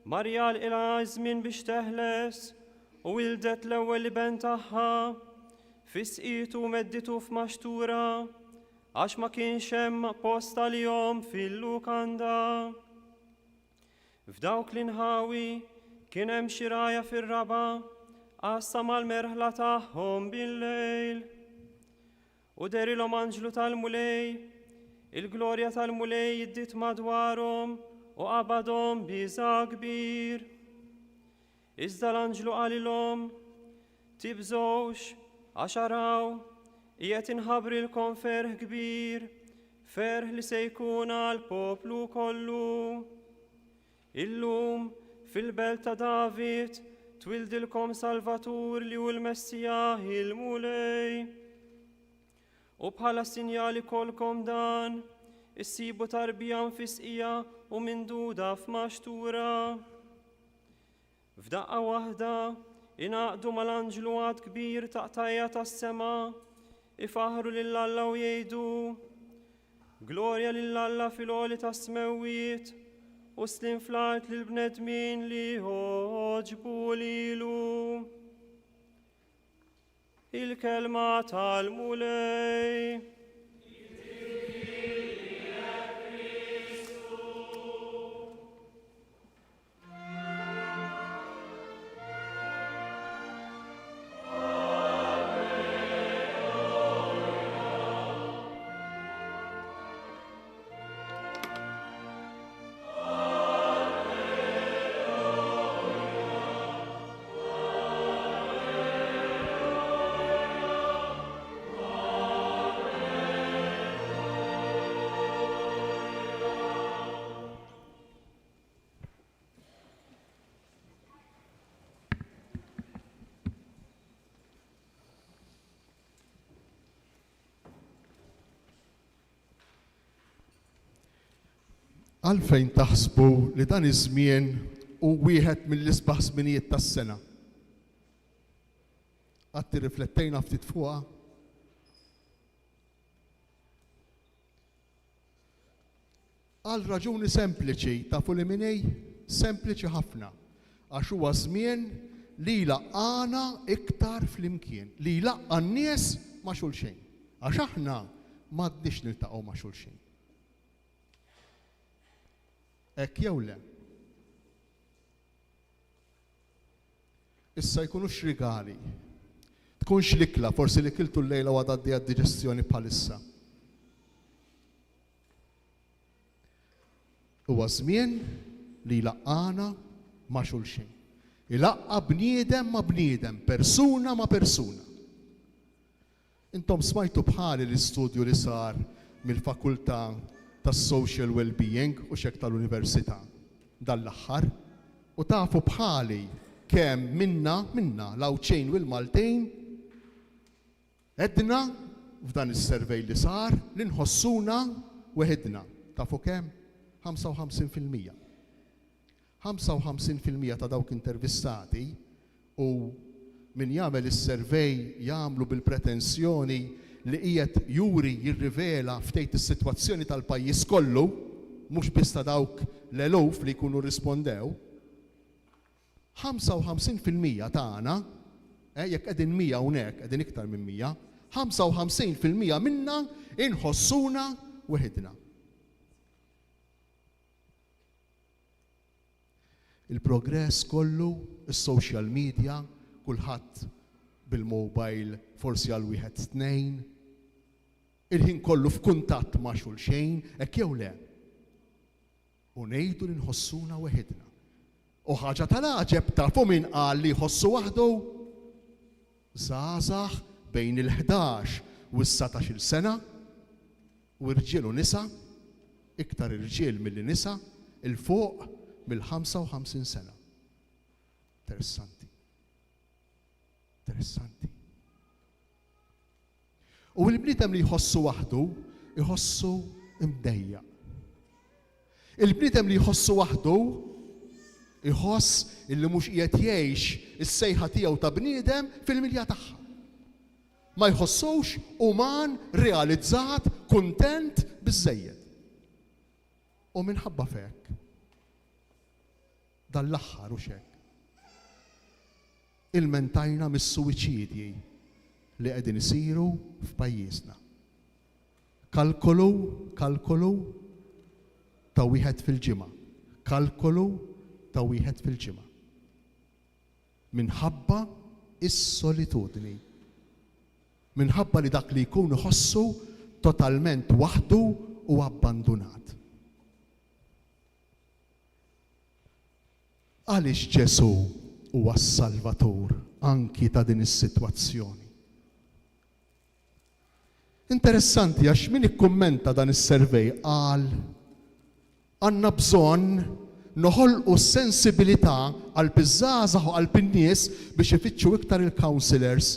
Marja ilha żmien biex teħles u wildet l-ewwel iben tagħha, fisqitu medditu f'maxtura għax ma kienx hemm post għalihom fil-lukanda. F'dawk l-inħawi kien hemm xi raja fir-raba qassa mal-merħla tagħhom bil-lejl. U derilhom anġlu tal-mulej, il-glorja tal-mulej jiddit madwarhom u qabadhom biża' kbir. Iżda l-anġlu qalilhom, tibżgħux għax araw qiegħed inħabbrilkom ferħ kbir, ferħ li se jkun għall-poplu kollu. Illum fil-belt ta' David twildilkom Salvatur li hu l-Messija il-mulej. U bħala sinjali kolkom dan, issibu tarbija mfisqija u minduda f'maxtura. F'daqqa waħda inaqdu mal-anġlu għad kbir taqtajja tas-sema, ifaħru lill-Alla u jgħidu: Glorja lill-Alla fil-għoli tas-smewwiet, u slim fl-art lill-bnedmin li ħoġbu lilu. Il-kelma tal-mulej. Għalfejn taħsbu li dan iż-żmien u wieħed mill-isbaħ żminijiet tas-sena? Qatt tirriflettejna ftit fuqha? Għal raġuni sempliċi, tafu li minej? Sempliċi ħafna. Għax huwa żmien li laqgħana iktar flimkien, li laqqa n-nies ma' xulxejn. Għax aħna m'għadniex niltaqgħu ma' xulxejn. Hekk jew le? Issa jkunux rigali. Tkunx l-ikla, forsi li kiltu l-lejla u għadha għaddejja d-diġestjoni bħalissa. Huwa żmien li laqqana ma' xulxin. Ilaqqa bniedem ma' bniedem, persuna ma' persuna. Intom smajtu bħali l-istudju li sar mill-Fakultà tas-Social Wellbeing u xek tal-Università dal-aħħar u tafu bħali kemm minna l-Awċejn u l-Maltejn edna f'dan is-servej li sar li nħossuna weħidna. Tafu kemm? 55%. 55% ta' dawk intervistati u min jagħmel is-servej jagħmlu bil-pretenzjoni li qiegħed juri jirrivela ftejt is-sitwazzjoni tal-pajjiż kollu, mhux biss ta' dawk l-eluf li jkunu rispondew. 55% tagħna, jekk qegħdin 100 hawnhekk, qegħdin iktar minn 100, 55% minna inħossuna weħidna. Il-progress kollu, is-social media, kulħadd bil-mobile forsi għal wieħed tnejn, il-ħin kollu f'kuntatt ma' xulxejn, hekk jew le. U ngħidu li nħossuna weħidna. U ħaġa tal-għaġeb tafu min qal li jħossu waħdu? Żgħażagħ bejn il-11 u s-17 sena, u irġiel u nisa, iktar irġiel milli nisa, il-fuq mill-55 sena. Interessanti. Interessanti. U l-bniedem li jħossu waħdu, jħossu imdejja. Il-bniedem li jħossu waħdu, jħoss illi mhux qiegħed jgħix is-sejħa tiegħu ta' bniedem fil-milja tagħha. Ma jħossux uman, realizzat, kuntent biżżejjed. U minħabba fek. Dal-aħħar u xek. Il-mentajna mis-suwiċidji li qegħdin isiru f'pajjiżna. Kalkolu ta' wieħed fil-ġimgħa. Kalkolu ta' wieħed fil-ġimgħa. Minħabba is-solitudni. Minħabba li dak li jkun iħossu totalment waħdu u abbandunat. Għaliex Ġesu huwa s-Salvatur anki ta' din is-sitwazzjoni. Interessanti għax min ikkummenta dan is-servej qal għandna bżonn noħolqu sensibilità għal biż-żgħażagħ u għal bin-nies biex ifittxu iktar il-counselors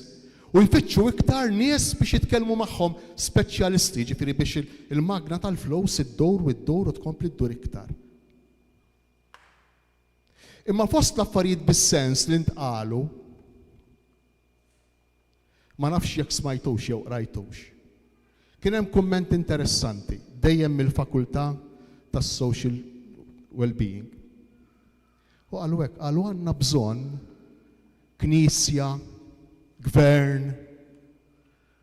u jfittxu iktar nies biex jitkellmu magħhom speċjalisti, ġifieri biex il-magna tal-flows iddur u ddur u tkompli ddur iktar. Imma fost l-affarijiet bis-sens li ntqalu, ma nafx jekk smajtux jew qrajtux. Kien hemm kumment interessanti dejjem mill-Fakultà tas-Social well-being. U għalu hekk, għalu għandna bżonn knisja, gvern,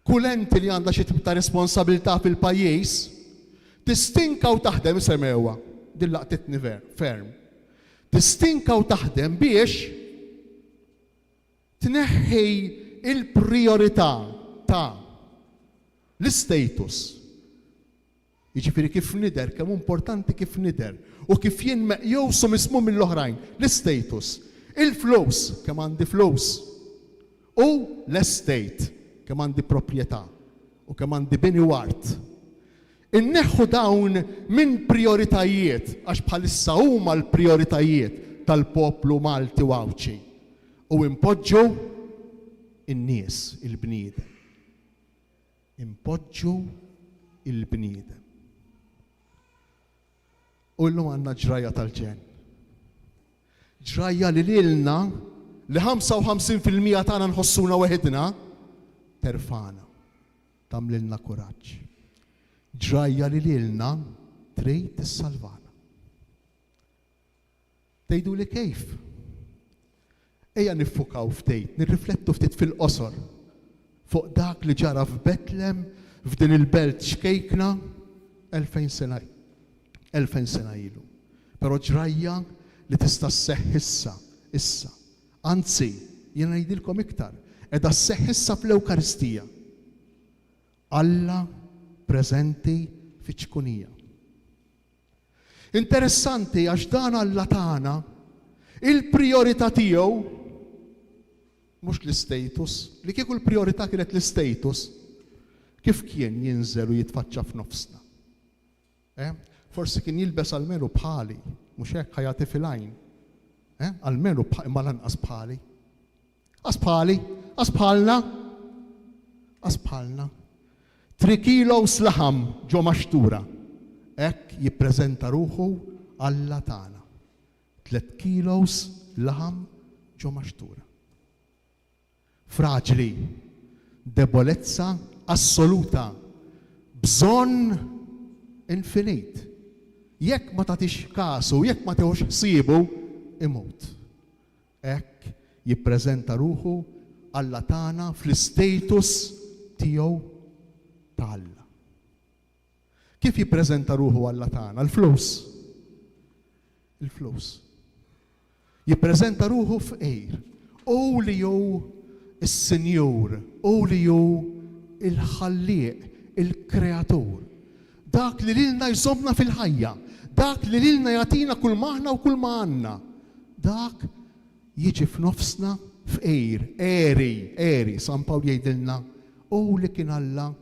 kull enti li għandha xi tip ta' responsabilità fil-pajjiż tistinka u taħdem semewha, din laqtitni ferm. Tistinka u taħdem biex tneħħi il-priorità ta' l-status. Jiġifieri kif nider, kemm importanti kif nider u kif jien meqjusu mismu mill-oħrajn, l-status, il-flus, kemm għandi flus, u l-estate, kemm għandi proprjetà u kemm għandi bini u art. Inneħħu dawn minn prioritajiet, għax bħalissa huma l-prioritajiet tal-poplu Malti u Awċi, u impoġġu in-nies, il-bniedem. Impoġġu il-bniedem. U llum għandna ġrajja tal-ġen. Ġrajja li lilna li 55% tagħna nħossuna weħidna terfana, tagħmlilna kuraġġ. Ġrajja li lilna trid tissalvana. Tgħidu li kejf? Ejja niffukaw ftit, nirriflettu ftit fil-qosor fuq dak li ġara f'Betlem f'din il-belt xkejkna 2000 sena. 2000 sena ilu. Però ġrajja li tista' sseħħ issa. Anzi, jiena ngħidilkom iktar, qiegħda sseħħ issa fl-Ewkaristija. Alla preżenti fiċ-ċkunija. Interessanti għax dan Alla tagħna il-priorità tiegħu mhux l-istatus, li kieku l-priorità kienet l-istatus, kif kien jinżel u jitfaċċa f'nofsna. Forsi kien jilbes almenu bħali, mhux hekk ħajati fil-għajn. Almenu imma lanqas bħali. Bħali, bħalna. 3 kilos laħam ġo maxtura. Hekk jippreżenta ruħu Alla tagħna. 3 kilos laħam ġo maxtura. Fraġli, debolezza assoluta, bżonn infinit. Jekk ma tagħtix kasu, jekk ma tieħux ħsiebu, imut. Hekk jippreżenta ruħu Alla tagħna fl-istatus tiegħu ta' Alla. Kif jippreżenta ruħu Alla tagħna? Il-flus. Jippreżenta ruħu f'qejr. U li jew is-Sinjur, u li jew il-Ħallieq, il-Kreatur. Dak li lilna jżommna fil-ħajja, dak li lilna jagħtina kull maħna u kull ma għandna. Dak jiġi f'nofsna f'qejr, eri, San Pawl jgħidilna, u li kien Alla,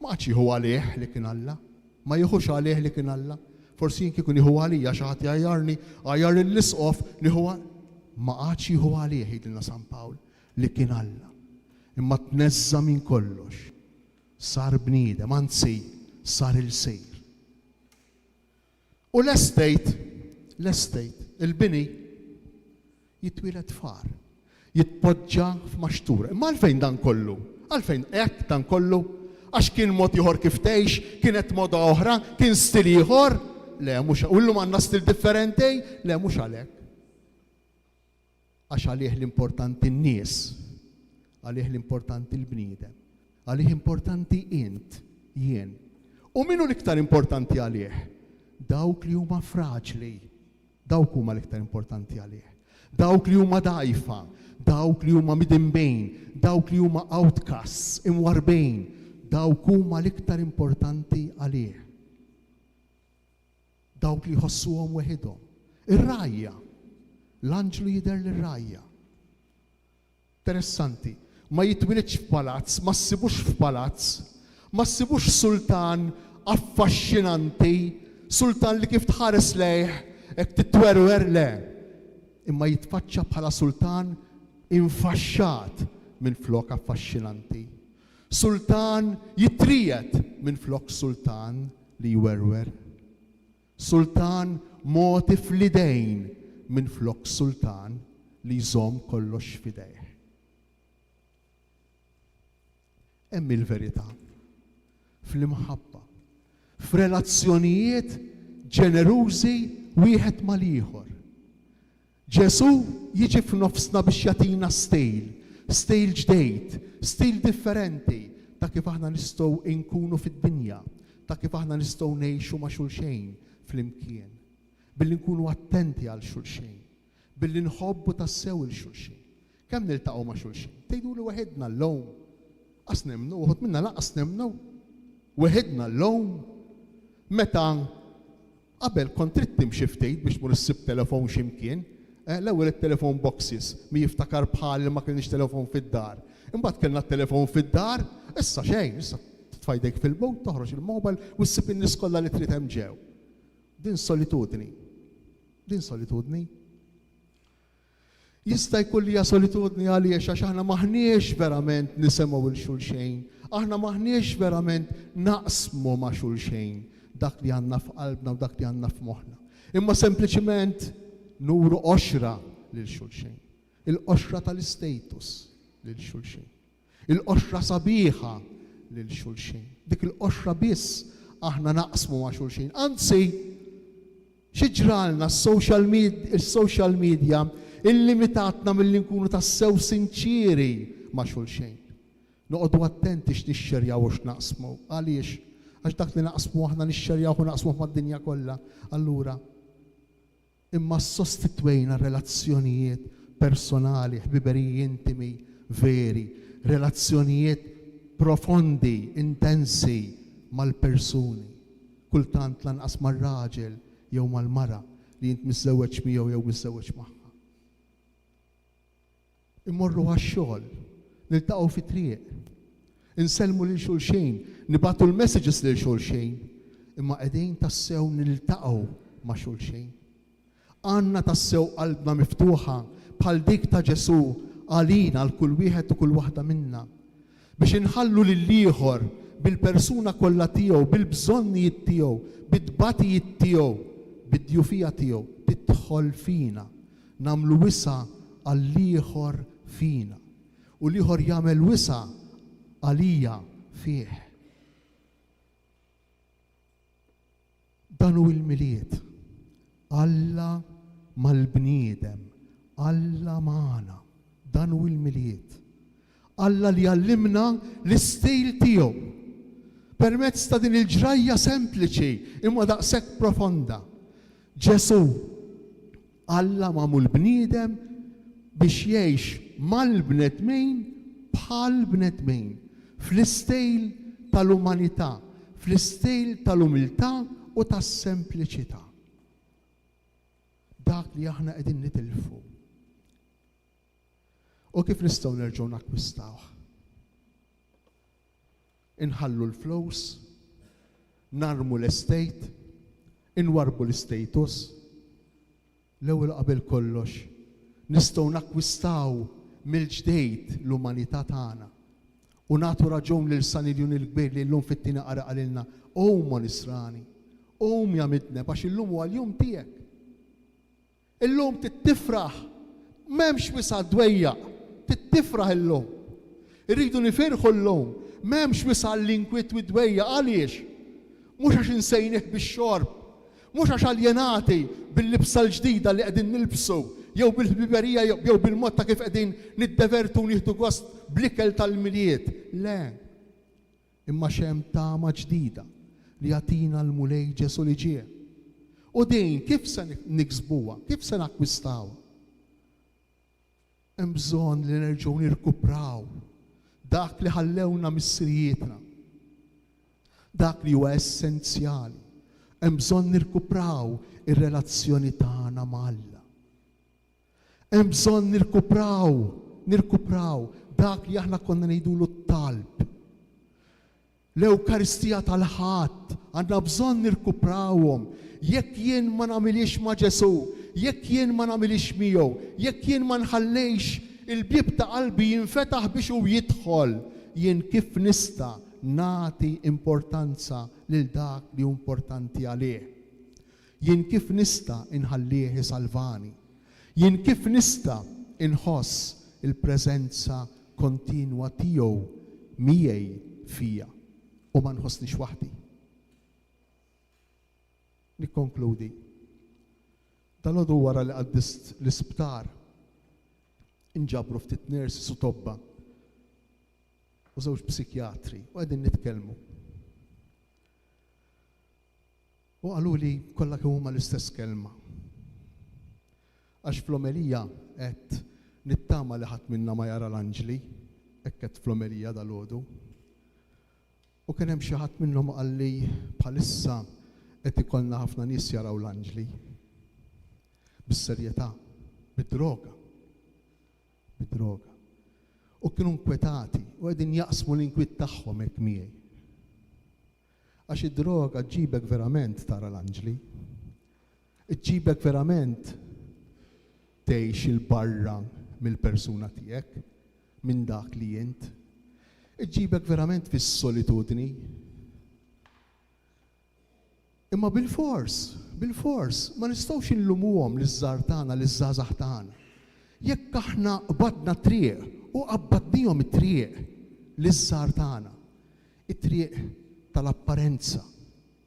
ma ċieħu għalih li kien Alla, ma jieħux għalih li kien Alla. Forsi jien kieku nieħu għalija xi ħadd għajjar l-isqof nieħu ma għadx jieħu għalih jgħidilna San Pawl li kien Alla. Imma tneżza minn kollox. Sar bniedem, anzi sar il-sejr. U l-estate, il-bini, jitwilet far, jitpoġġa f'maxtura. Imma għalfejn dan kollu? Għalfejn hekk dan kollu? Għax kien mod ieħor kif tgħix, kienet moda oħra, kien stil ieħor? Le, mhux illum għandna stil differenti? Le, mhux għalhekk. Għax għalih l-importanti n-nies, għalih l-importanti l-bniedem, għalih importanti int, jien. U minnu l-iktar importanti għalih? Dawk li huma fraġli, dawk huma l-iktar importanti għalih. Dawk li huma dgħajfa, dawk li huma midinbejn, dawk li huma outcasts, imwarbejn, dawk huma l-iktar importanti għalih. Dawk li jħossuhom weħidhom. Ir-rajja, l-anġlu jidher lir-rajja. Interessanti, ma jitwilidx f'palazz, ma ssibux f'palazz, ma ssibux sultan affaxxinanti, sultan li kif tħares lejh hekk titwerwer le. Imma jitfaċċa bħala sultan infaxxat minn flok affaxxinanti. Sultan jitrijet minn flok sultan li jwerwer. Sultan moti fl-idejn minn flok sultan li jżomm kollox f'idejh. Hemm il-verità fl-imħabba, f'relazzjonijiet ġenerużi wieħed mal-ieħor. Ġesu jiġi f'nofsna biex jagħtina stil ġdejd, stil differenti ta' kif aħna nistgħu nkunu fid-dinja, ta' kif aħna nistgħu ngħixu ma' xulxejn flimkien, billi nkunu attenti għal xulxejn, billi nħobbu tassew il-xulxejn. Kemm niltaqgħu ma' xulxejn? Tgħidulu waħedna l-lowm. Qas nemnu, uħud minna laqas nemnu. Waħedna l-lowm. Meta qabel kont trid timxi ftit biex mur issib telefon x'imkien, l-ewwel it-telefon boxes mi jiftakar bħal li ma kienx telefon fid-dar. Imbagħad kellna t-telefon fid-dar, issa xejn, issa tfajdek fil-bowt, toħroġ il-mobile u ssib in-nies kollha li trid hemm ġew. Din solitudni. Jista' jkun li hija solitudni għaliex għax aħna maħniex verament nisemgħu il-xulxejn, aħna maħniex verament naqsmu ma' xulxejn dak li għandna f'qalbna u dak li għandna f'moħħna. Imma sempliċiment nuru oxra lil xulxejn. Il-qoxra tal-istatus lil xulxejn. Il-qoxra sabiħa lil xulxejn. Dik il-qoxra biss aħna naqsmu ma' xulxejn. Anzi, xi ġralna s-social media illimitatna mill-li nkunu tassew sinċiri ma' xulxejn. Noqogħdu attenti x'nixxerjaw u x'naqsmu. Għaliex? Għax dak li naqsmu aħna nixxerjaw u naqsmu mad-dinja kollha. Allura, imma sostitwejna relazzjonijiet personali, ħbiberiji intimi, veri, relazzjonijiet profondi, intensi mal-persuni. Kultant lanqas mar-raġel jew mal-mara li jint miżewweġ miegħu jew miżewweġ magħha. Immorru għax-xogħol, niltaqgħu fi triq, insellmu lil xulxejn, nibagħtu l-messages lil xulxejn, imma qegħdin tassew niltaqgħu ma' xulxejn. Għandna tassew qalbna miftuħa bħal dik ta' Ġesu għalina għal kull wieħed u kull waħda minna biex inħallu lill-ieħor bil-persuna kollha tiegħu, bil-bżonnijiet tiegħu, bid-dbatijiet tiegħu, bid-djufija tiegħu tidħol fina, nagħmlu wisa għall-ieħor fina u l-ieħor jagħmel wisa għalija fih. Dan hu l-miliet. Alla mal-bniedem, Alla magħna. Dan hu l-miliet. Alla li għallimna l-istil tiegħu permezz ta' din il-ġrajja sempliċi imma daqshekk profonda. Ġesu Alla magħmul bniedem biex jgħix mal-bnedmejn bħal bnedmejn fl-istejl tal-umanità, fl-istejl tal-umiltà u tas-sempliċità. Dak li aħna qegħdin nitilfu. U kif nistgħu nerġgħu nakkwistawh? Inħallu l-flows, narmu l-estate, inwarbu l-status, l-ewwel qabel kollox nistgħu nakkwistaw mill-ġdejt l-umanità tagħna u nagħtu raġun lil San Iljun il-Kbir li llum fit-tieni qara qalilna qowm nisrani, qowm ja midneb għax illum huwa l-jum tiegħek. Illum tittifraħ, m'hemmx wisa dwejjaq, tittifraħ illum. Irridu nifirħu llum, m'hemmx wisa l-inkwiet u dwejjaq għaliex? Mhux għax insejnih bix-xorb, mhux għax aljenati bil-libsa l-ġdida li qegħdin nilbsu, jew bil-ħbiberija jew bil-mod ta' kif qegħdin niddevertu nieħdu gost bl-ikel tal-miliet. Le. Imma xemm tama ġdida li jagħtina l-mulej Ġesu li ġie. U din kif se niksbuha, kif se nakkwistawha? Hemm bżonn li nerġgħu nirkupraw dak li ħallewna mis-srijietna. Dak li huwa essenzjali. Hemm bżonn nirkupraw ir-relazzjoni tagħna mal-Alla. Hemm bżonn nirkupraw dak li aħna konna ngħidulu t-talb. L-Ewkaristija tal-ħadd għandna bżonn nirkuprawhom. Jekk jien ma nagħmilix ma' Ġesu, jekk jien ma nagħmilix miegħu, jekk jien ma nħallejx il-bib ta' qalbi jinfetaħ biex hu jidħol, jien kif nista' nagħti importanza lil dak li hu importanti għalih. Jien kif nista' inħallih isalvani. Jien kif nista' inħoss il-preżenza kontinwa tiegħu miegħi fija u ma nħossniex waħdi. Nikkonkludi. Dal-għodu wara li għaddist l-isptar, inġabru ftit nurses u tobba u żewġ psikjatri u għedin nitkellmu. U għalu li kollha kemm huma l-istess kelma. Għax fl-omelija qed nittama li ħadd minna ma jara l-anġli, hekk qed fl-omelija dal-għodu. U kien hemm xi ħadd minnhom qal li bħalissa qed ikollna ħafna nies jaraw l-anġli. Bis-serjetà, bid-droga. Bid-droga. U kienu nkwetati u qegħdin jaqsmu l-inkwiet tagħhom hekk miegħi. Għax id-droga ġibek verament tara l-anġli. Ġibek verament tgħix il-barra mill-persuna tiegħek, minn dak li int. Ġibek verament fis-solitudni. Imma bil-fors, ma nistgħux inlumuhom liż-żgħar tagħna, liż-żgħażagħ tagħna. Jekk aħna qbadna triq u qabbadnihom it-triq liż-żgħar tagħna, it-triq tal-apparenza,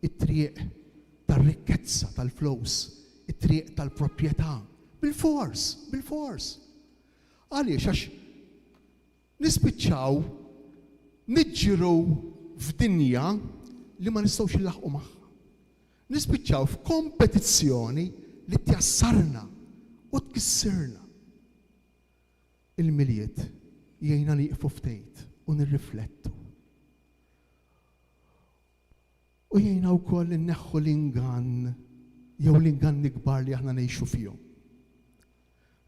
it-triq tal-rikkezza, tal-flows, it-triq tal-proprjetà. Bil-fors. Għaliex għax nispiċċaw niġġiru f'dinja li ma nistgħux inlaħqu magħha. Nispiċċaw f'kompetizzjoni li tjassarna u tkissirna. Il-miliet jgħinna nieqfu ftejt u nirriflettu. U jgħinna wkoll inneħħu l-ingann jew l-inganni kbar li aħna ngħixu fihom.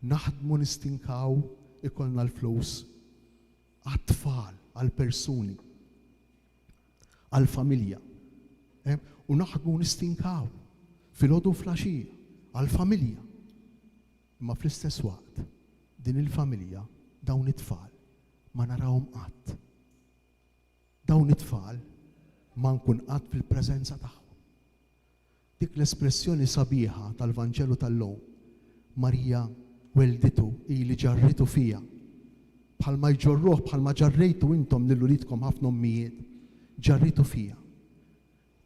Naħdmu nistinkaw ikollna l-flus għat-tfal, għal-persuni, għal-familja. U naħdmu nistinkaw fil-għodu flaxija, għal-familja. Imma fl-istess waqt, din il-familja, dawn it-tfal, ma narawhom qatt. Dawn it-tfal ma nkun qatt fil-preżenza tagħhom. Dik l-espressjoni sabiħa tal-Vanġelu tal-lum, Marija welditu ili ġarritu fija. Bħalma jġorruh, bħalma ġarrejtu intom lil ulidkom ħafna ommijiet, ġarritu fija.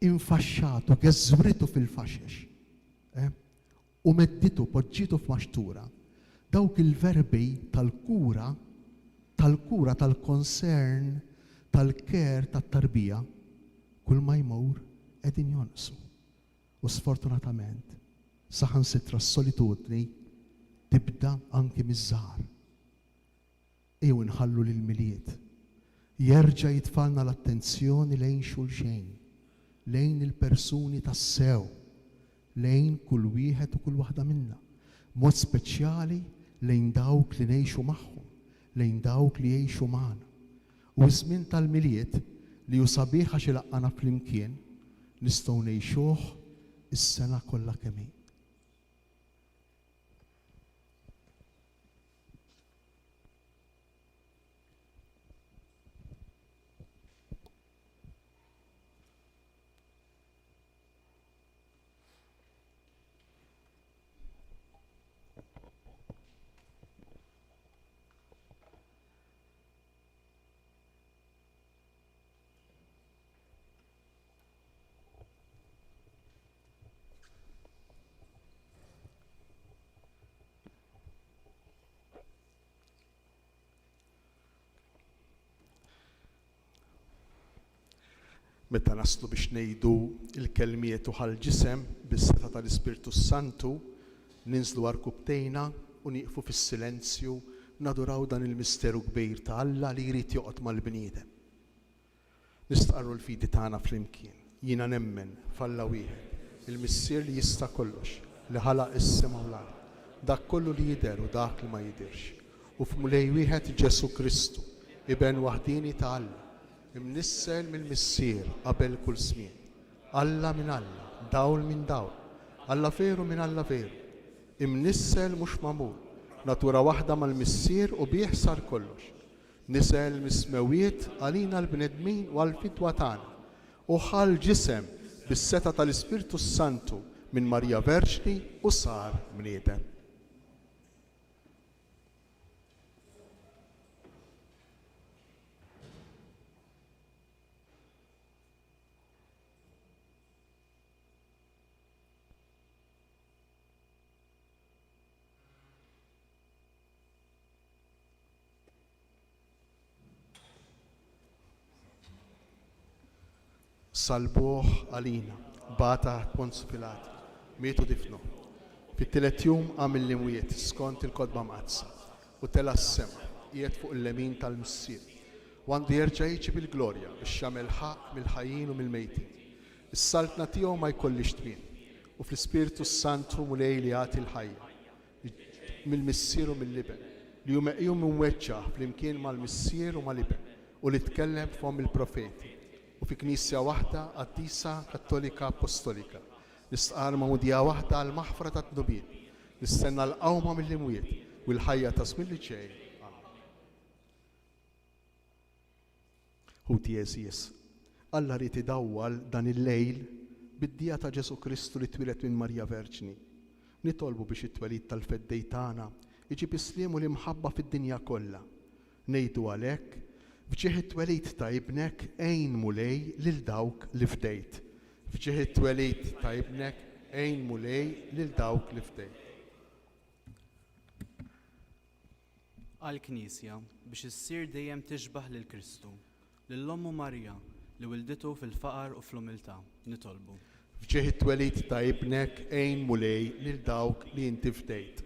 Infaxxatu, geżwritu fil-faxex. U medditu, poġġitu f'maxtura. Dawk il-verbi tal-kura, tal-konsern, tal-ker, tat-tarbija, kull ma jmur qegħdin jonqsu. U sfortunatament, saħansitra s-solitudni tibda anki miż-żgħar. Ejjew inħallu lill-miliet. Jerġa' jitfalna l-attenzjoni lejn xulxejn, lejn il-persuni tas-sew, lejn kull wieħed u kull waħda minna. Mod speċjali lejn dawk li ngħixu magħhom, lejn dawk li jgħixu magħna. U żmien tal-miliet li hu sabiħ għax ilaqqana flimkien nistgħu ngħixuh is-sena kollha kemm hi. Meta naslu biex ngħidu il-kelmiet u ħal-ġisem bis-seta tal-Ispirtu Santu, ninżlu għarkubtejna u nieqfu fis-silenzju naduraw dan il-misteru kbir ta' Alla li jrid joqgħod mal-bniedem. Nistqarru l-fidi tagħna flimkien. Jiena nemmen f'Alla wieħed, il-Missier li jista' kollox, li ħalaq is-sema u l-ard, dak kollu li jidher u dak li ma jidhirx. U f'Mulej wieħed Ġesu Kristu, iben waħdini ta' Alla, imnissel mill-Missier qabel kull żmien. Alla minn Alla, dawl minn dawl, Alla veru minn Alla veru, imnissel mhux magħmul, natura waħda mal-Missier u bih sar kollox. Nisel mismewiet għalina l-bnedmin u għal-fidwa tagħna u ħal ġisem bis-seta tal-Ispirtu Santu minn Marija Verġni u sar bniedem. salbuħ għalina, bata Ponzu Pilat, mietu difnu. Fit-tielet jum għamil l-imwiet skont il-kodba mazza u tela s-sema, jiet fuq il-lemin tal-missier. Għandu jerġa' jiġi bil-glorja biex jagħmel ħaq mill-ħajjin u mill-mejtin. Is-saltna tiegħu ma jkollix tmiem u fl-Ispiritu Santu mulej li jagħti l-ħajja mill-missier u mill-liben li hu meqjum imweġġa' flimkien mal-missier u mal-liben u li tkellem f'hom il-profeti u fi knisja waħda qaddisa kattolika apostolika nistqar mawdija waħda għal maħfra ta' tnubiet nistenna l-qawma mill-imwiet u l-ħajja ta' żmien li ġej. Ħuti Eżies, Alla rrid idawwal dan il-lejl bid-dija ta' Ġesu Kristu li twilet minn Marja Verġni. Nitolbu biex it-twelid tal-feddej tagħna iġib isliemu li mħabba fid-dinja kollha. Ngħidu għalhekk fġieħ it-twelid ta' ibnek għejn mulej lil dawk li fdejt. Fġieħ it-twelid ta' ibnek għejn mulej lil dawk li fdejt. Għall-Knisja biex issir dejjem tixbaħ lil Kristu, lill-Ommu Marja li wilditu fil-faqar u fl-umiltà nitolbu. Fġieħ it-twelid ta' ibnek għejn mulej lil dawk li inti fdejt.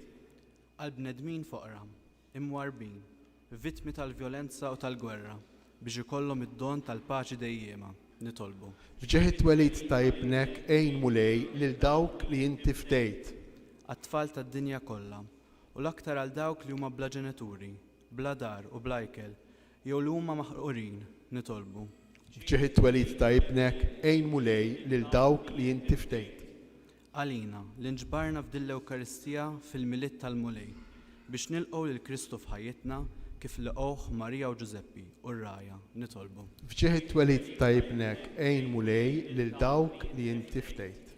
Għall-bnedmin foqra, imwarbin, vittmi tal-vjolenza u tal-gwerra biex ikollhom id-don tal-paċi dejjema nitolbu. Fġieħ it-twelid ta' ibnek għejn mulej lil dawk li inti fdejt. Għat-tfal tad-dinja kollha u l-aktar għal dawk li huma bla ġenituri, bla dar u bla ikel, jew li huma maħqurin nitolbu. Fġieħ it-twelid ta' ibnek għejn mulej lil dawk li inti fdejt. Għalina li nġbarna f'din l-Ewkaristija fil-miliet tal-mulej biex nilqgħu lil Kristu f'ħajjitna kif laqgħuh Marija u Ġuseppi u r-Raja nitolbu. Fġieħ it-twelid ta' ibnek għejn mulej lil dawk li inti fdejt.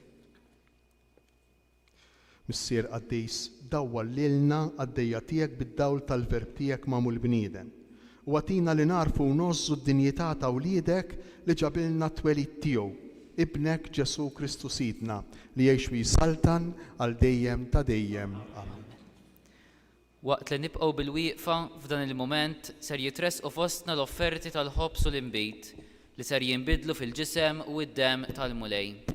Missier Qaddis, dawwal lilna għaddejja tiegħek bid-dawl tal-verb tiegħek magħmul bniedem. U għatina li narfu nozzu d-dinjità ta' wliedek li ġabilna twelid tiegħu, ibnek Ġesu Kristu Sidna, li jgħix fi saltan għal dejjem ta' dejjem. Amen. Waqt li nibqgħu bil-wieqfa f'dan il-mument ser jitresqu fostna l-offerti tal-ħobs u l-inbit li ser jinbidlu fil-ġisem u d-dem tal-mulej.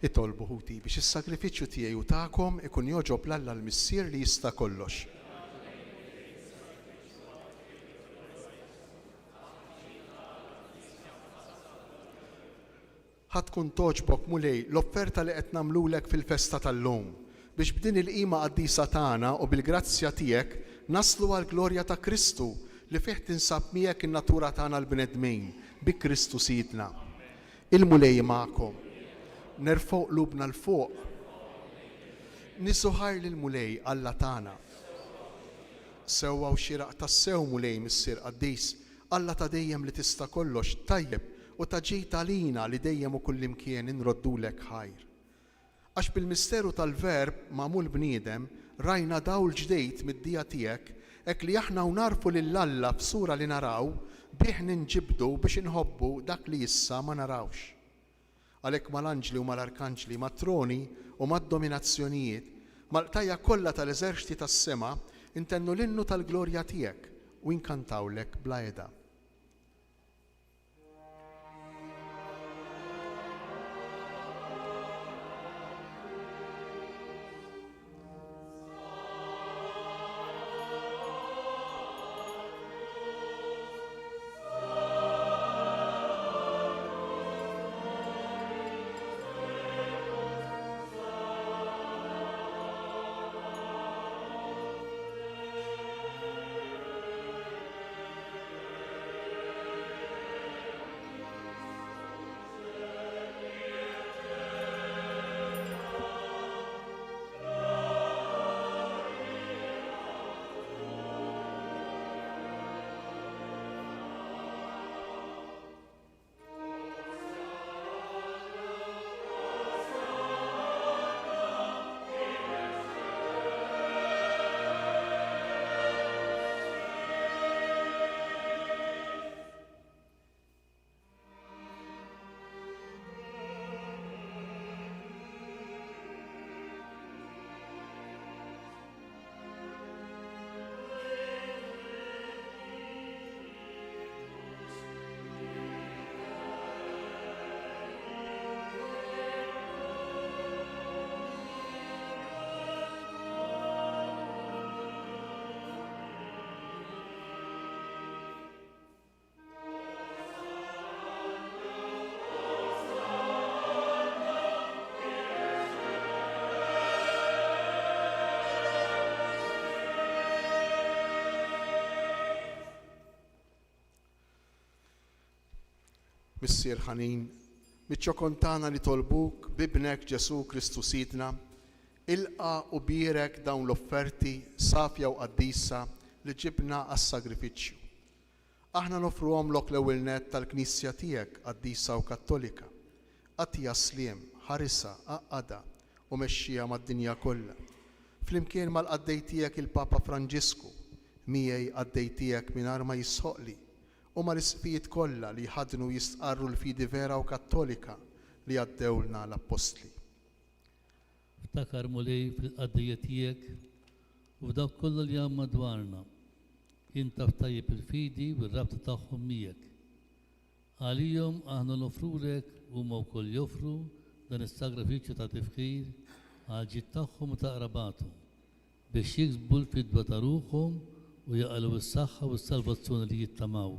Itolbu ħuti biex is-sagrifiċċju tiegħi u tagħkom ikun joġob l-Alla l-Missier li jista' kollox. Ħadd tkun toġbok mulej l-offerta li qed nagħmlulek fil-festa tal-lum biex b'din il-qima qaddisa tagħna u bil-grazzja tiegħek naslu għall-glorja ta' Kristu li fih tinsab miegħek in-natura tagħna l-bnedmin bi Kristu Sidna. Il-mulej magħkom. Nerfgħu qlubna l fuq. Nisuħar lil mulej Alla tagħna. Sewwa u xieraq tas-sew mulej Missier Qaddis, Alla ta' dejjem li tista' kollox tajjeb u ta' ġejta lina li dejjem u kullimkien inroddulek ħajr. Għax bil-misteru tal-verb magħmul bniedem rajna dawl ġdejt mid-dija tiegħek hekk li aħna u narfu lill-Alla b'sura li naraw bih ninġibdu biex inħobbu dak li issa ma narawx. Għalhekk mal-anġli u mal-arkanġli, mat-troni u mad-dominazzjonijiet, mal-qtajja kollha tal-eżerċiti tas-sema intennu l-innu tal-glorja tiegħek u inkantawlek bla eda. Missier ħanin, miċ-ċokontana li tolbuk bibnek Ġesu Kristu Sidna, ilqa u birek dawn l-offerti safja u qaddisa li ġibna għas-sagrifiċċju. Aħna nofruhomlok l-ewwel nett tal-Knisja tiegħek qaddisa u Kattolika, għatija sliem, ħarisa, għaqqada u mexxija mad-dinja kollha. Flimkien mal-qaddej tiegħek il-Papa Franġisku, miegħi qaddej tiegħek mingħajr ma jisħoqli, u mal-isfijiet kollha li ħadnu jistqarru l-fidi vera u kattolika li għaddewlna l-Apostli. Ftakar mulej fil-qaddija tiegħek u f'dawk kollha li hemm madwarna. Inta ftajjeb il-fidi u r-rabta tagħhom miegħek. Għalihom aħna nofrulek huma wkoll joffru dan is-sagrifiċċju ta' tifkir għal ġid tagħhom u ta' qrabathom biex jiksbu l-fidwa ta' ruħhom u jaqalgħu s-saħħa u s-salvazzjoni li jittamaw.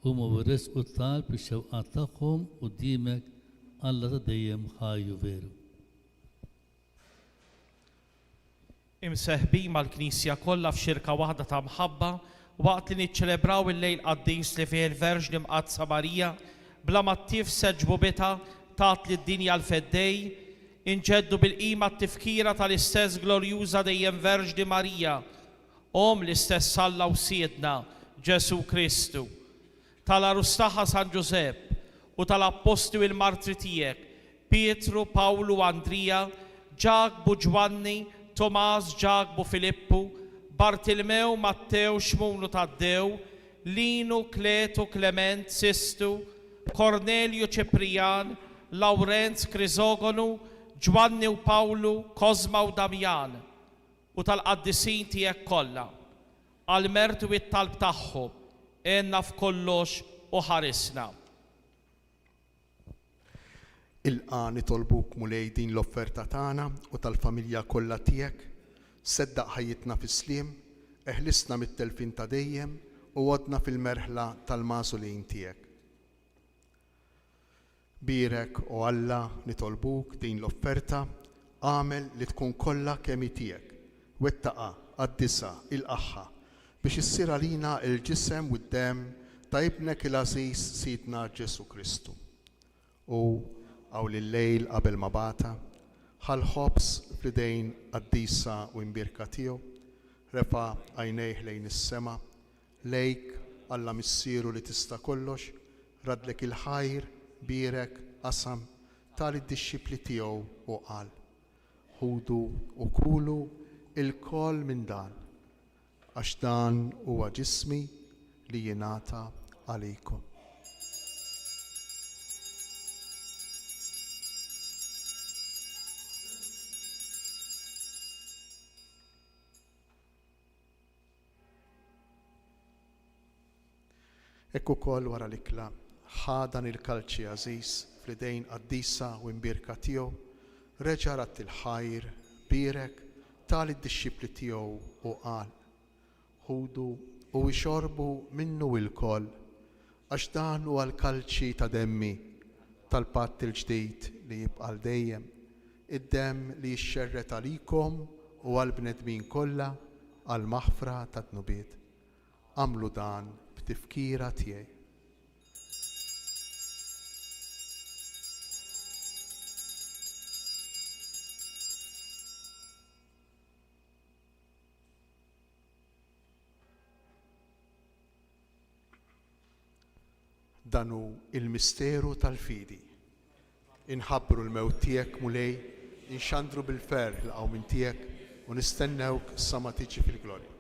Huma wrisqu t-talb ix-xewqat tagħhom quddiemek Alla ta' dejjem ħajju veru. Imseħbin mal-Knisja kollha f'xirka waħda ta' mħabba waqt li niċċelebraw il-lejl qaddis li fih il-Verġni Mqaddsa Marija bla ma tifseġ bubita tat lid-dinja l-feddej, inġeddu bil-qima t-tifkira tal-istess glorjuża dejjem Verġni Marija, l-istess Alla u Siedna Ġesu Kristu, tal-Arustaħa San Ġusepp u tal-Apposti u l-Martri tiegħek, Pietru, Pawlu, Andrija, Ġagbu, Ġwanni, Tomas, Ġagbu, Filippu, Bartilmew, Mattew, Xmunu Taddew, Linu, Kletu, Klement, Sistu, Kornelju, Ċiprijan, Lawrenz, Krizogonu, Ġwanni u Pawlu, Kozma u Damjan, u tal-qaddisin tiegħek kollha, għal-mertu it-talb tagħhom, enna f'kollox u ħarisna. ilqa nitolbuk mulej din l-offerta tagħna u tal-familja kollha tiegħek, seddaq ħajjitna fis-sliem, eħlisna mit-telfin ta' dejjem u għodna fil-merħla tal-magħżulin tiegħek. Birek u Alla nitolbuk din l-offerta, għamel li tkun kollha kemm tiegħek, wettaqa, qaddisha, ilqaħħa biex issir għalina il-ġisem u d-dem ta' ibnek il-għażiż Sidna Ġesu Kristu. U għaw lil-lejl qabel ma bata, ħal-ħobs f'idejn qaddisa u imbirka tiegħu, refa' għajnejh lejn is-sema, lejk Alla missieru li tista' kollox, radlek il-ħajr, birek, qasam, tal id-dixxipli tiegħu u qal: ħudu u kulu il-kol minn dan, għax dan huwa ġismi li jingħata għalikom. Ekk ukoll wara l-ikla ħadan il-kalċi għażiż fl-idejn qaddisa u imbirka tiegħu, reġa' rat il-ħajr, birek, tal id-dixxipli tiegħu u qal: ħudu u ixorbu minnu il-koll, għax dan huwa l-kalċi ta' demmi tal-patt il-ġdid li jibqa' dejjem, id-demm li jixxerret għalikom u għall-bnedmin kollha għall maħfra ta' dnubiet. Għamlu dan b'tifkira tiegħi. Danu il-misteru tal-fidi. Inħabbru l-mewt tiegħek mulej, inxandru bil-fer l-qawmin tiegħek u nistennewk sa ma tiġi fil-glorja.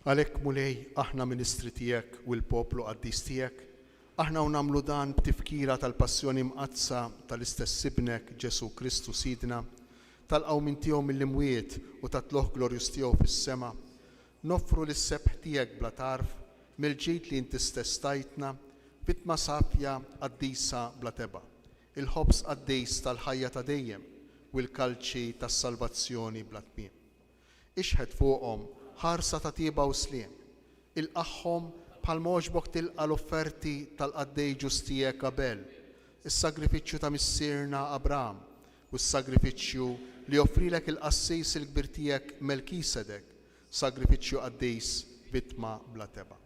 Għalhekk mulej aħna ministri tiegħek u l-poplu qaddis tiegħek, aħna u nagħmlu dan b'tifkira tal-passjoni mqazza tal-istess ibnek Ġesu Kristu Sidna, tal-qawmin tiegħu mill-imwiet u tat-tloħ glorjus tiegħu fis-sema, noffru lis-sebħ tiegħek bla tarf mill-ġid li inti stess tajtna, bitma safja qaddisa bla teba, il-ħobs qaddis tal-ħajja ta' dejjem u l-kalċi tas-salvazzjoni bla tmiem. Ixħed fuqhom ħarsa ta' tieba u sliem, il-qaħħom bħal moġbok tilqa l-offerti tal-qaddej ġustijek Abel, is-sagrifiċċju ta' missierna Abraham u s-sagrifiċċju li offrilek il-qassis il-kbir tiegħek Melkisedek, sagrifiċċju qaddis bitma bla teba.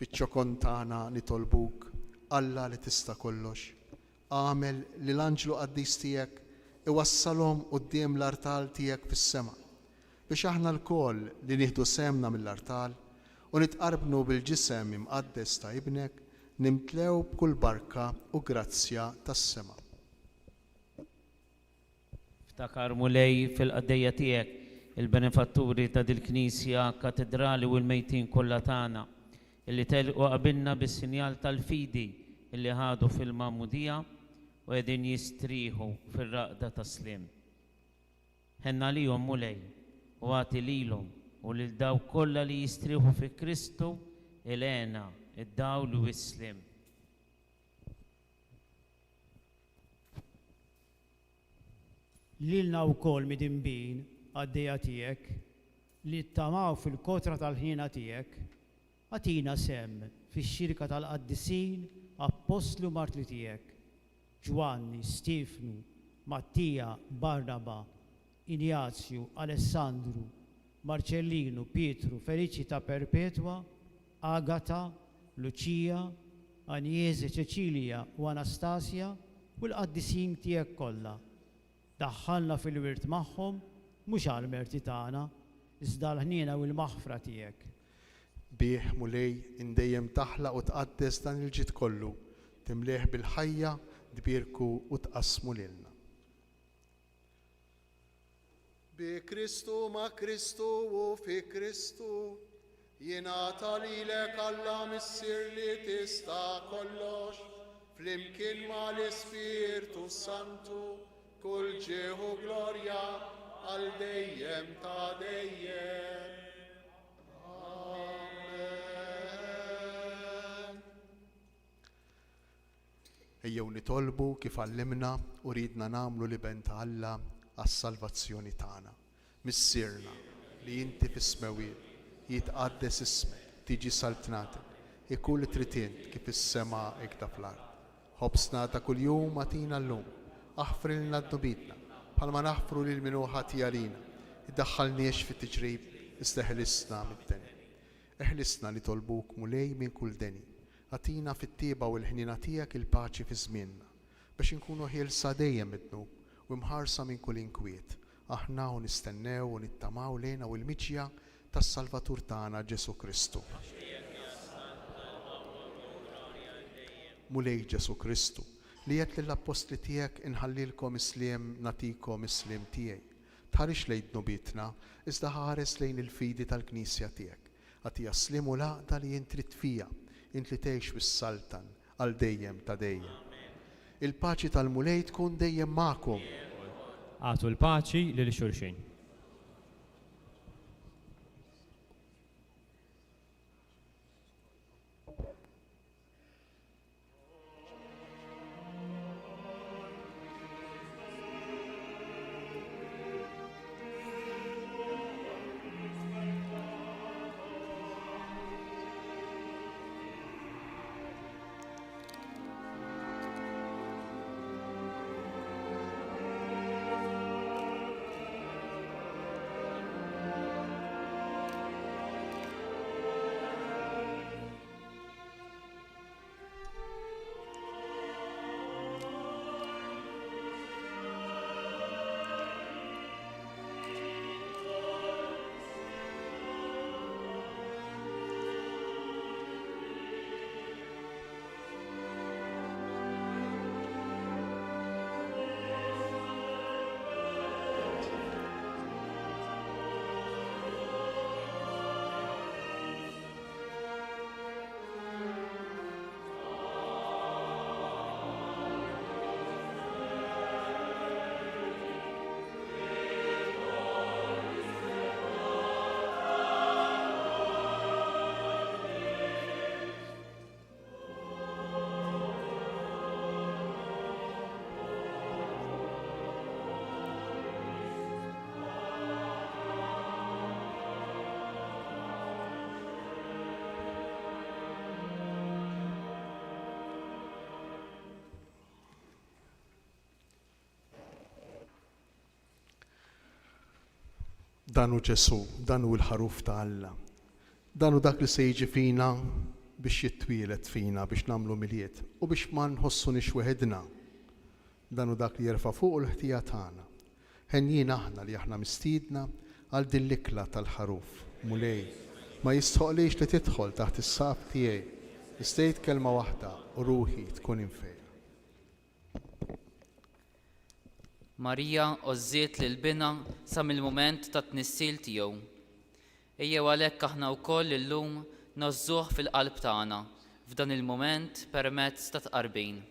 Fiċ-ċokon tagħna nitolbuk, Alla li tista' kollox, għamel li l-anġlu qaddis tiegħek iwassalhom quddiem l-artal tiegħek fis-sema, biex aħna l-koll li nieħdu semna mill-artal u nitqarbnu bil-ġisem imqaddes ta' ibnek nimtlew b'kull barka u grazzja tas-sema. Ftakar mulej fil-qaddejja tiegħek il-benefatturi ta' dil-Knisja Katedrali u l-mejtin kollha tagħna illi telqu qabilna bis-sinjal tal-fidi illi ħadu fil-Magħmudija u qegħdin jistrieħu fir-raqda tas-sliem. Ħenna lihom mulej u għati lilhom u lil daw kollha li jistrieħu fi Kristu il-għena, id-dawl u s-sliem. Lilna wkoll midinbin għaddejja tiegħek li ttamaw fil-kotra tal-ħina tiegħek, għatina sem fix-xirka tal-qaddisin apostlu martli tiegħek, Ġwanni, Stifnu, Mattija, Barnaba, Ignazju, Alessandru, Marcellinu, Pietru, Felicita Perpetua, Agata, Lucia, Agnese, Cecilia u Anastasia u l-qaddisin tiegħek kollha. Daħħalna fil-wirt magħhom mhux għall-merti tagħna, iżda l-ħniena u l-maħfra tiegħek. bih mulej indejjem taħlaq u tqaddes dan il-ġid kollu, timleħ bil-ħajja, dbirku u tqasmu lilna. Bi Kristu ma' Kristu u fi Kristu, jingħata lilek Alla Missier li tista' kollox, flimkien ma' l-Ispirtu Santu, kull ġieħu glorja għal dejjem ta' dejjem. Ejjew nitolbu kif għallimna u ridna nagħmlu li ben ta' Alla għas-salvazzjoni tagħna. Missierna li inti fis-smewiet jitqaddes ismek, tiġi saltnatek, ikun li trid int kif is-sema hekk ta' fl-ard. Ħobsna ta' kuljum atina llum, aħfrilna d-dubitna, bħalma naħfru lil min huwa ħati għalina, iddaħħalniex fit-tiġrib, iżda ħlisna mid-deni. Eħlisna li tolbuk mulej minn kull deni, għatina fit-tieba u l-ħnina tiegħek il-paċi fi żmienna, biex inkunu ħielsa dejjem id-dnub u mħarsa minn kull inkwiet. Aħna u nistennew u nittamaw lejna u l-miċja tas-Salvatur tagħna Ġesu Kristu. Mulej Ġesu Kristu, li qed lill-apostli tiegħek inħallilkom isliem natikom isliem tiegħi. Tħarix lejn dnubitna, iżda ħares lejn il-fidi tal-Knisja tiegħek. Għatija slim u laqda li jien trid fija, int li tgħix fis-saltan għal dejjem ta' dejjem. Il-paċi tal-mulej tkun dejjem magħkom. Għatu l-paċi lil xulxin. Danu Ġesu, danu l-ħaruf ta' Alla. Danu dak li se jiġi fina biex jittwielet fina, biex namlu miliet u biex ma nħossunix weħedna. Danu dak li jerfa' fuq l-ħtija tagħna. Ħenjin aħna li aħna mistiedna għal din l-ikla tal-ħaruf. Mulej, ma jistħoqlix li tidħol taħt is-saq tiegħi. Istejt kelma waħda u ruħi tkun infejn. Marija ożżiet lil bina sa mill-mument ta' tnissil tiegħu. Ejjew għalhekk aħna wkoll illum nożżuh fil-qalb tagħna f'dan il-mument permezz ta' tqarbin.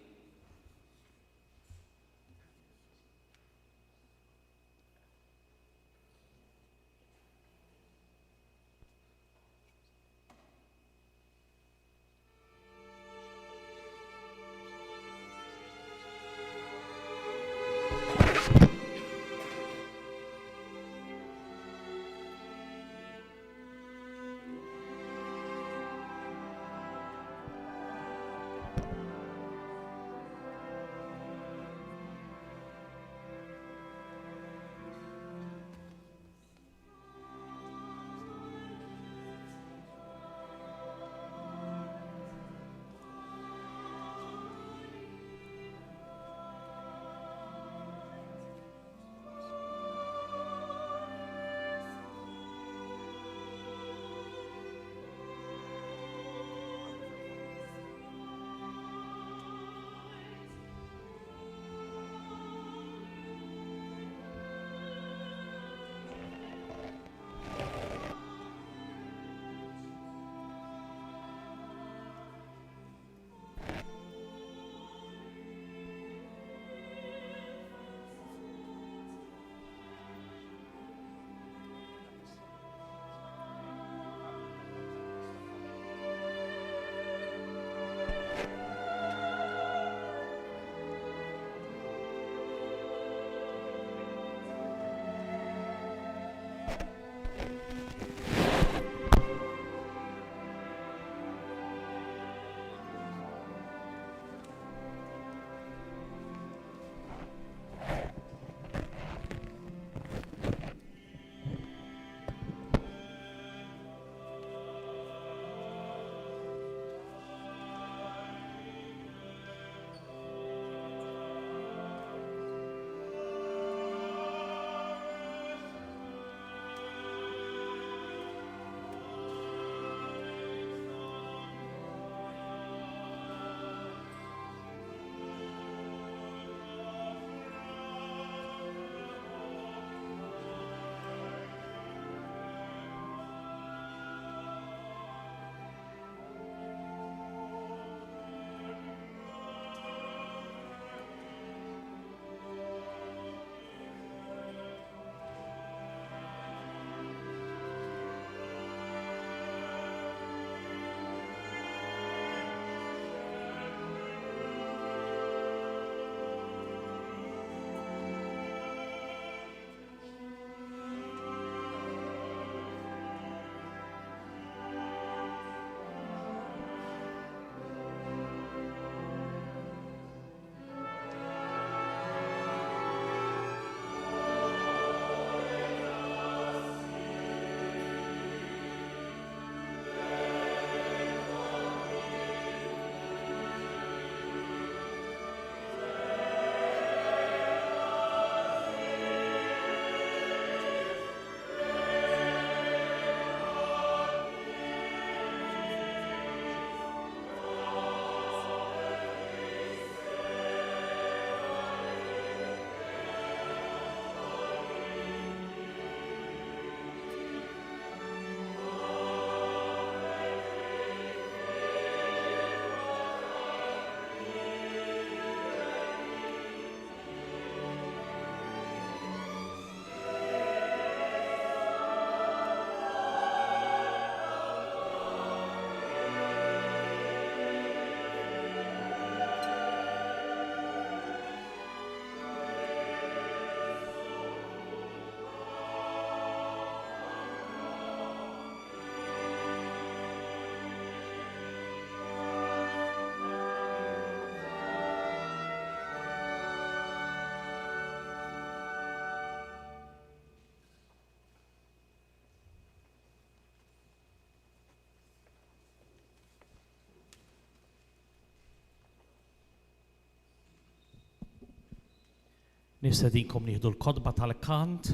Nistedinkom nieħdu l-kodba tal-kant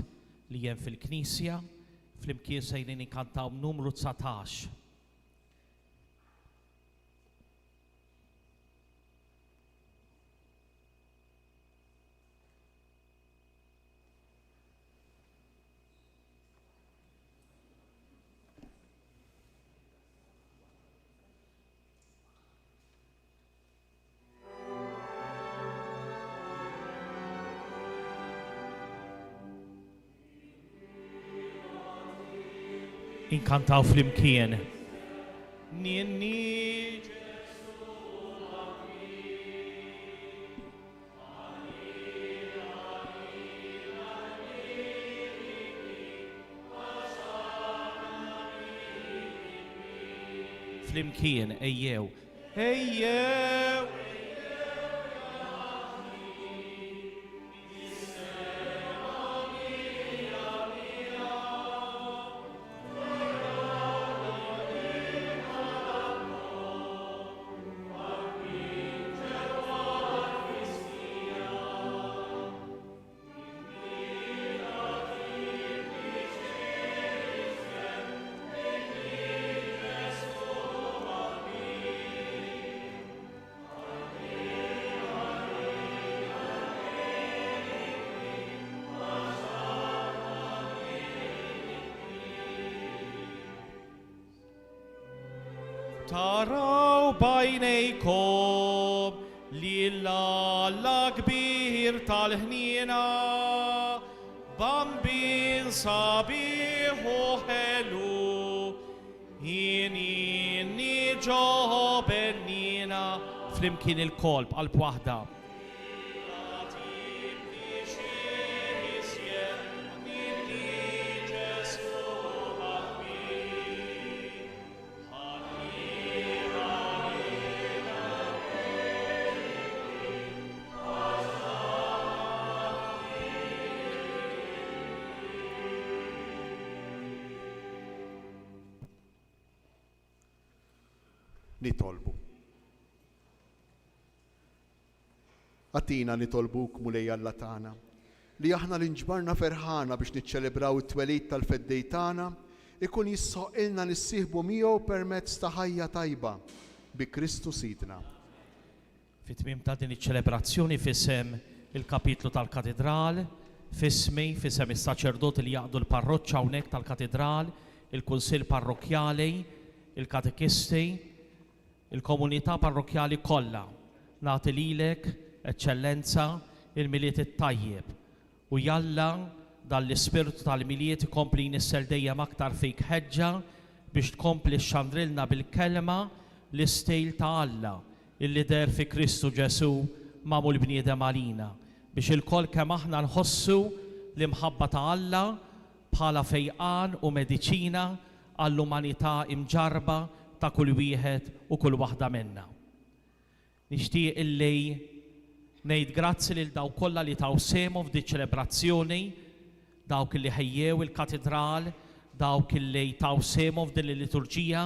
li jem fil-Knisja, flimkien sejrin inkantaw numru 19. Inkantaw flimkien. Ninni flimkien ejjew. Ejjew. Taraw bajnejkom li l-Alla kbir tal-ħniena, bambin sabiħ u ħelu, inni ġo bennina, flimkien il-kolb qalb waħda. Nitolbu. Għatina nitolbuk mulej Alla tagħna li aħna l-inġbarna ferħana biex niċċelebraw it-twelid tal-feddej tagħna ikun jissoqilna nissieħbu miegħu permezz ta' ħajja tajba bi Kristu Sidna. Fit-tmiem ta' din iċ-ċelebrazzjoni fisem il-kapitlu tal-katedral, fismi fisem is-saċerdoti li jaqdu l-parroċċa hawnhekk tal-katedral, il-kunsill parrokjali, il-katekisti, il-komunità parrokjali kollha. Nagħti lilek, Eċċellenza, il-miliet it-tajjeb u jalla dal-ispirtu tal-miliet ikompli jnissel dejjem aktar fik ħeġġa biex tkompli xandrilna bil-kelma l-istejl ta' Alla illi der fi Kristu Ġesu magħmul bniedem għalina biex il-koll kemm aħna nħossu l-imħabba ta' Alla bħala fejqan u mediċina għall-umanità imġarba ta' kull wieħed u kull waħda minna. Nixtieq illi ngħid grazzi lil dawk kollha li taw semu f'di ċelebrazzjoni, dawk li ħejjew il-katedral, dawk li taw semu f'din il-liturġija,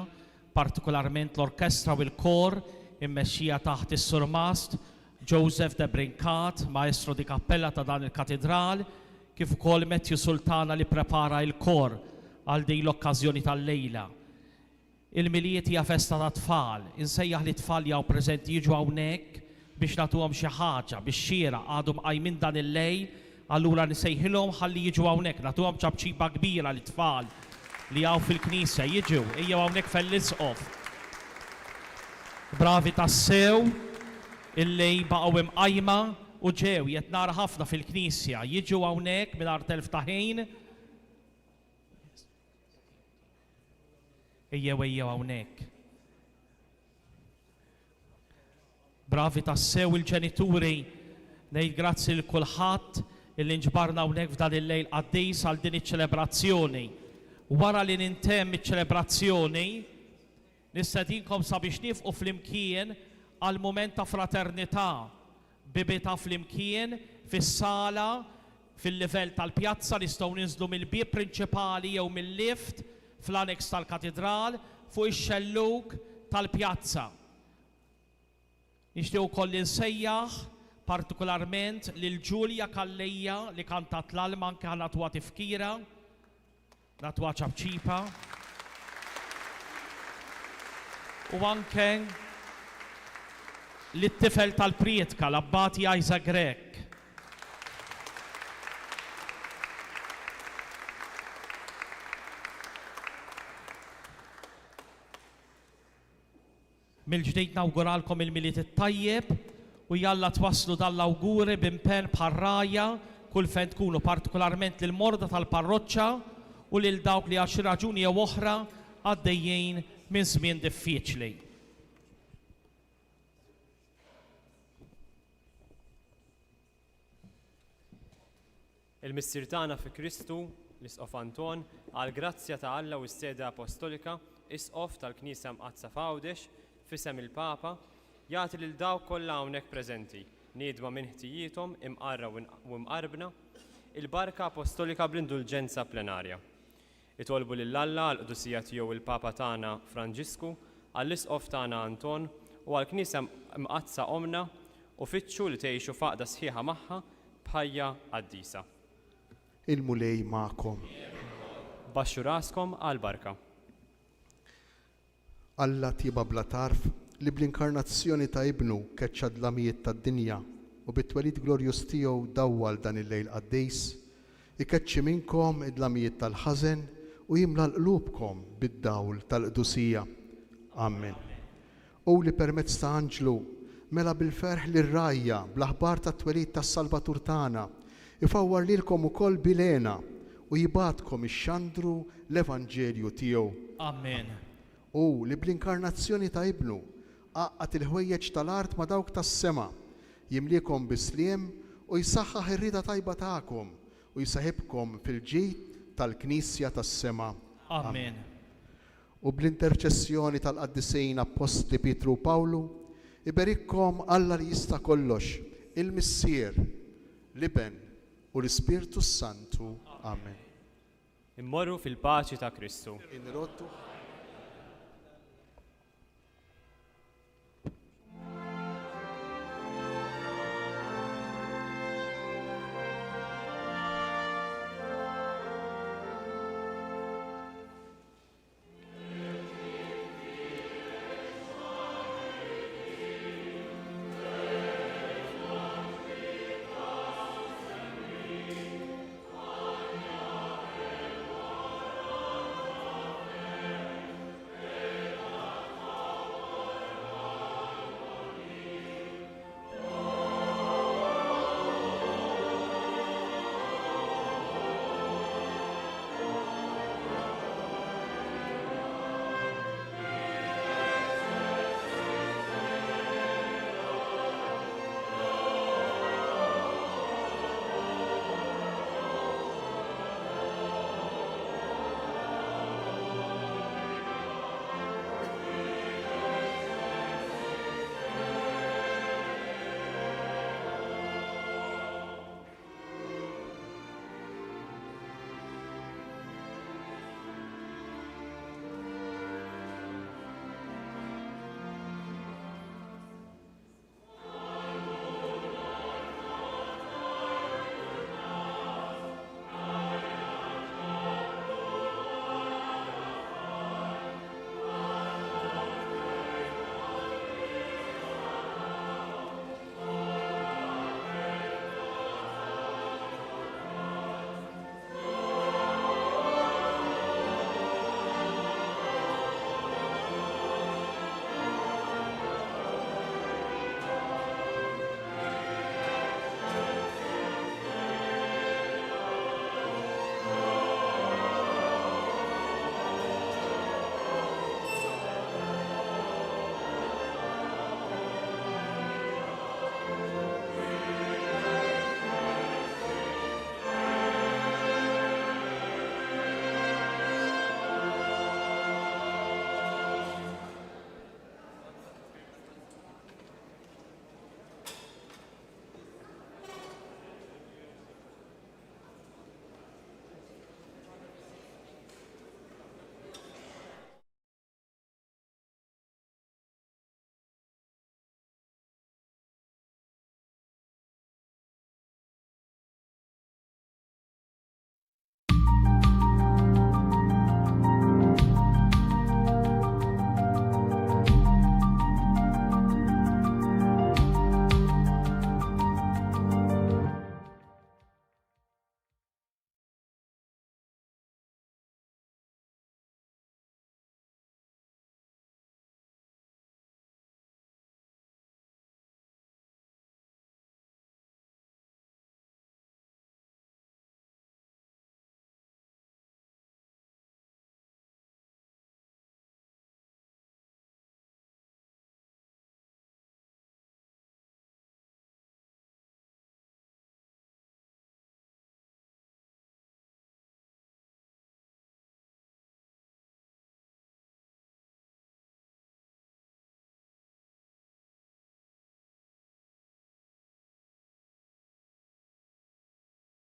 partikolarment l-orkestra u l-kor immexxija taħt is-Sur Mast, Joseph de Brincat, maestro di kappella ta' dan il-katedral, kif ukoll Matthew Sultana li prepara il-kor għal din l-okkażjoni tal-lejla. Il-miliet hija festa ta' tfal, insejjaħ li tfal jew preżenti jiġu hawnhekk biex nagħtuhom xi ħaġa biex xiera għadhom qajmin dan il-lejl, allura nisejħilhom ħalli jiġu hawnhekk, nagħtuhom ċabċiba kbira li tfal li hawn fil-Knisja jiġu, ejjew hawnhekk fell-isqof. Bravi tassew illi baqgħu imqajma u ġew qed nara ħafna fil-Knisja, jiġu hawnhekk mingħajr telf ta' ħin. Ejjew hawnhekk. Bravi tassew il-ġenituri, ngħid grazzi lil kulħadd illi nġbarna hawnhekk f'dan il-lejl qaddejs għal din iċ-ċelebrazzjoni. Wara li nintemm iċ-ċelebrazzjoni, nistedinkom sabiex nifqu flimkien għal mument ta' fraternità, bibita flimkien fis-sala fil-livell tal-pjazza nistgħu ninżlu mill-bieb prinċipali jew mill-lift fl-annex tal-katedral fuq ix-xelluk tal-pjazza. Nixtieq ukoll insejjaħ partikolarment lil Ġulja Kallejja li kantat l-alma anke ħanatwa tifkira, natwa ċabċipa. U anke l-tifel tal-Prietka, l-Abbati Isaac Grek. Mil-ġdejt nawguralkom il-miliet it-tajjeb u jalla twaslu dal-awguri b'impenn bħarraja kull fejn tkunu partikolarment lil morda tal-parroċċa u lil dawk li għal xi raġuni jew oħra għaddejjin minn żmien diffiċli. Il-Missier tagħna fi Kristu, l-Isqof Anton, għal grazzja ta' Alla u s-Sede Apostolika, Isqof tal-Knisja Mqazza Fawdex, fisem il-Papa, jagħti lil dawk kollha hawnhekk preżenti, niedma minn ħtijietom imqarra u mqarbna, il-barka apostolika bl-indulġenza plenarja. Itolbu lil Alla għall-qdusija tiegħu il-Papa tagħna Franġisku, għall-Isqof tagħna Anton u għall-Knisja Mqazza Omna u fittxu li tgħixu faqda sħiħa magħha bħajja qaddisa. Il-mulej magħkom. Baxxu raskom għall-barka. Alla tiba bla tarf li bl-inkarnazzjoni ta' ibnu keċċa d-lamijiet tad-dinja u bit-twelid glorjus tiegħu dawwal dan il-lejl qaddejs, ikeċċi minnkom id-lamijiet tal-ħażen u jimla l-qlubkom bid-dawl tal-qdusija. Amen. U li permezz ta' Anġlu mela bil-ferħ lir-rajja bl-aħbar tat-twelid tas-Salvatur tagħna ifawwar lilkom ukoll bilena u jibatkom ix-xandru l-Evanġelju tiegħu. Amen. U li bl-inkarnazzjoni ta' ibnu qaqqat il-ħwejjeġ tal-art ma' dawk tas-sema, jimlikom bisliem u jsaħħaħ ir-rida tajba tagħkom u jsaħibkom fil-ġid tal-Knisja tas-sema. Amen. U bl-interċessjoni tal-qaddisejn Apostli Pietru u Pawlu, iberikkom Alla li jista' kollox, il-Missier, l-Iben u l-Ispirtu Santu. Amen. Immorru fil-paċi ta' Kristu. Inroddu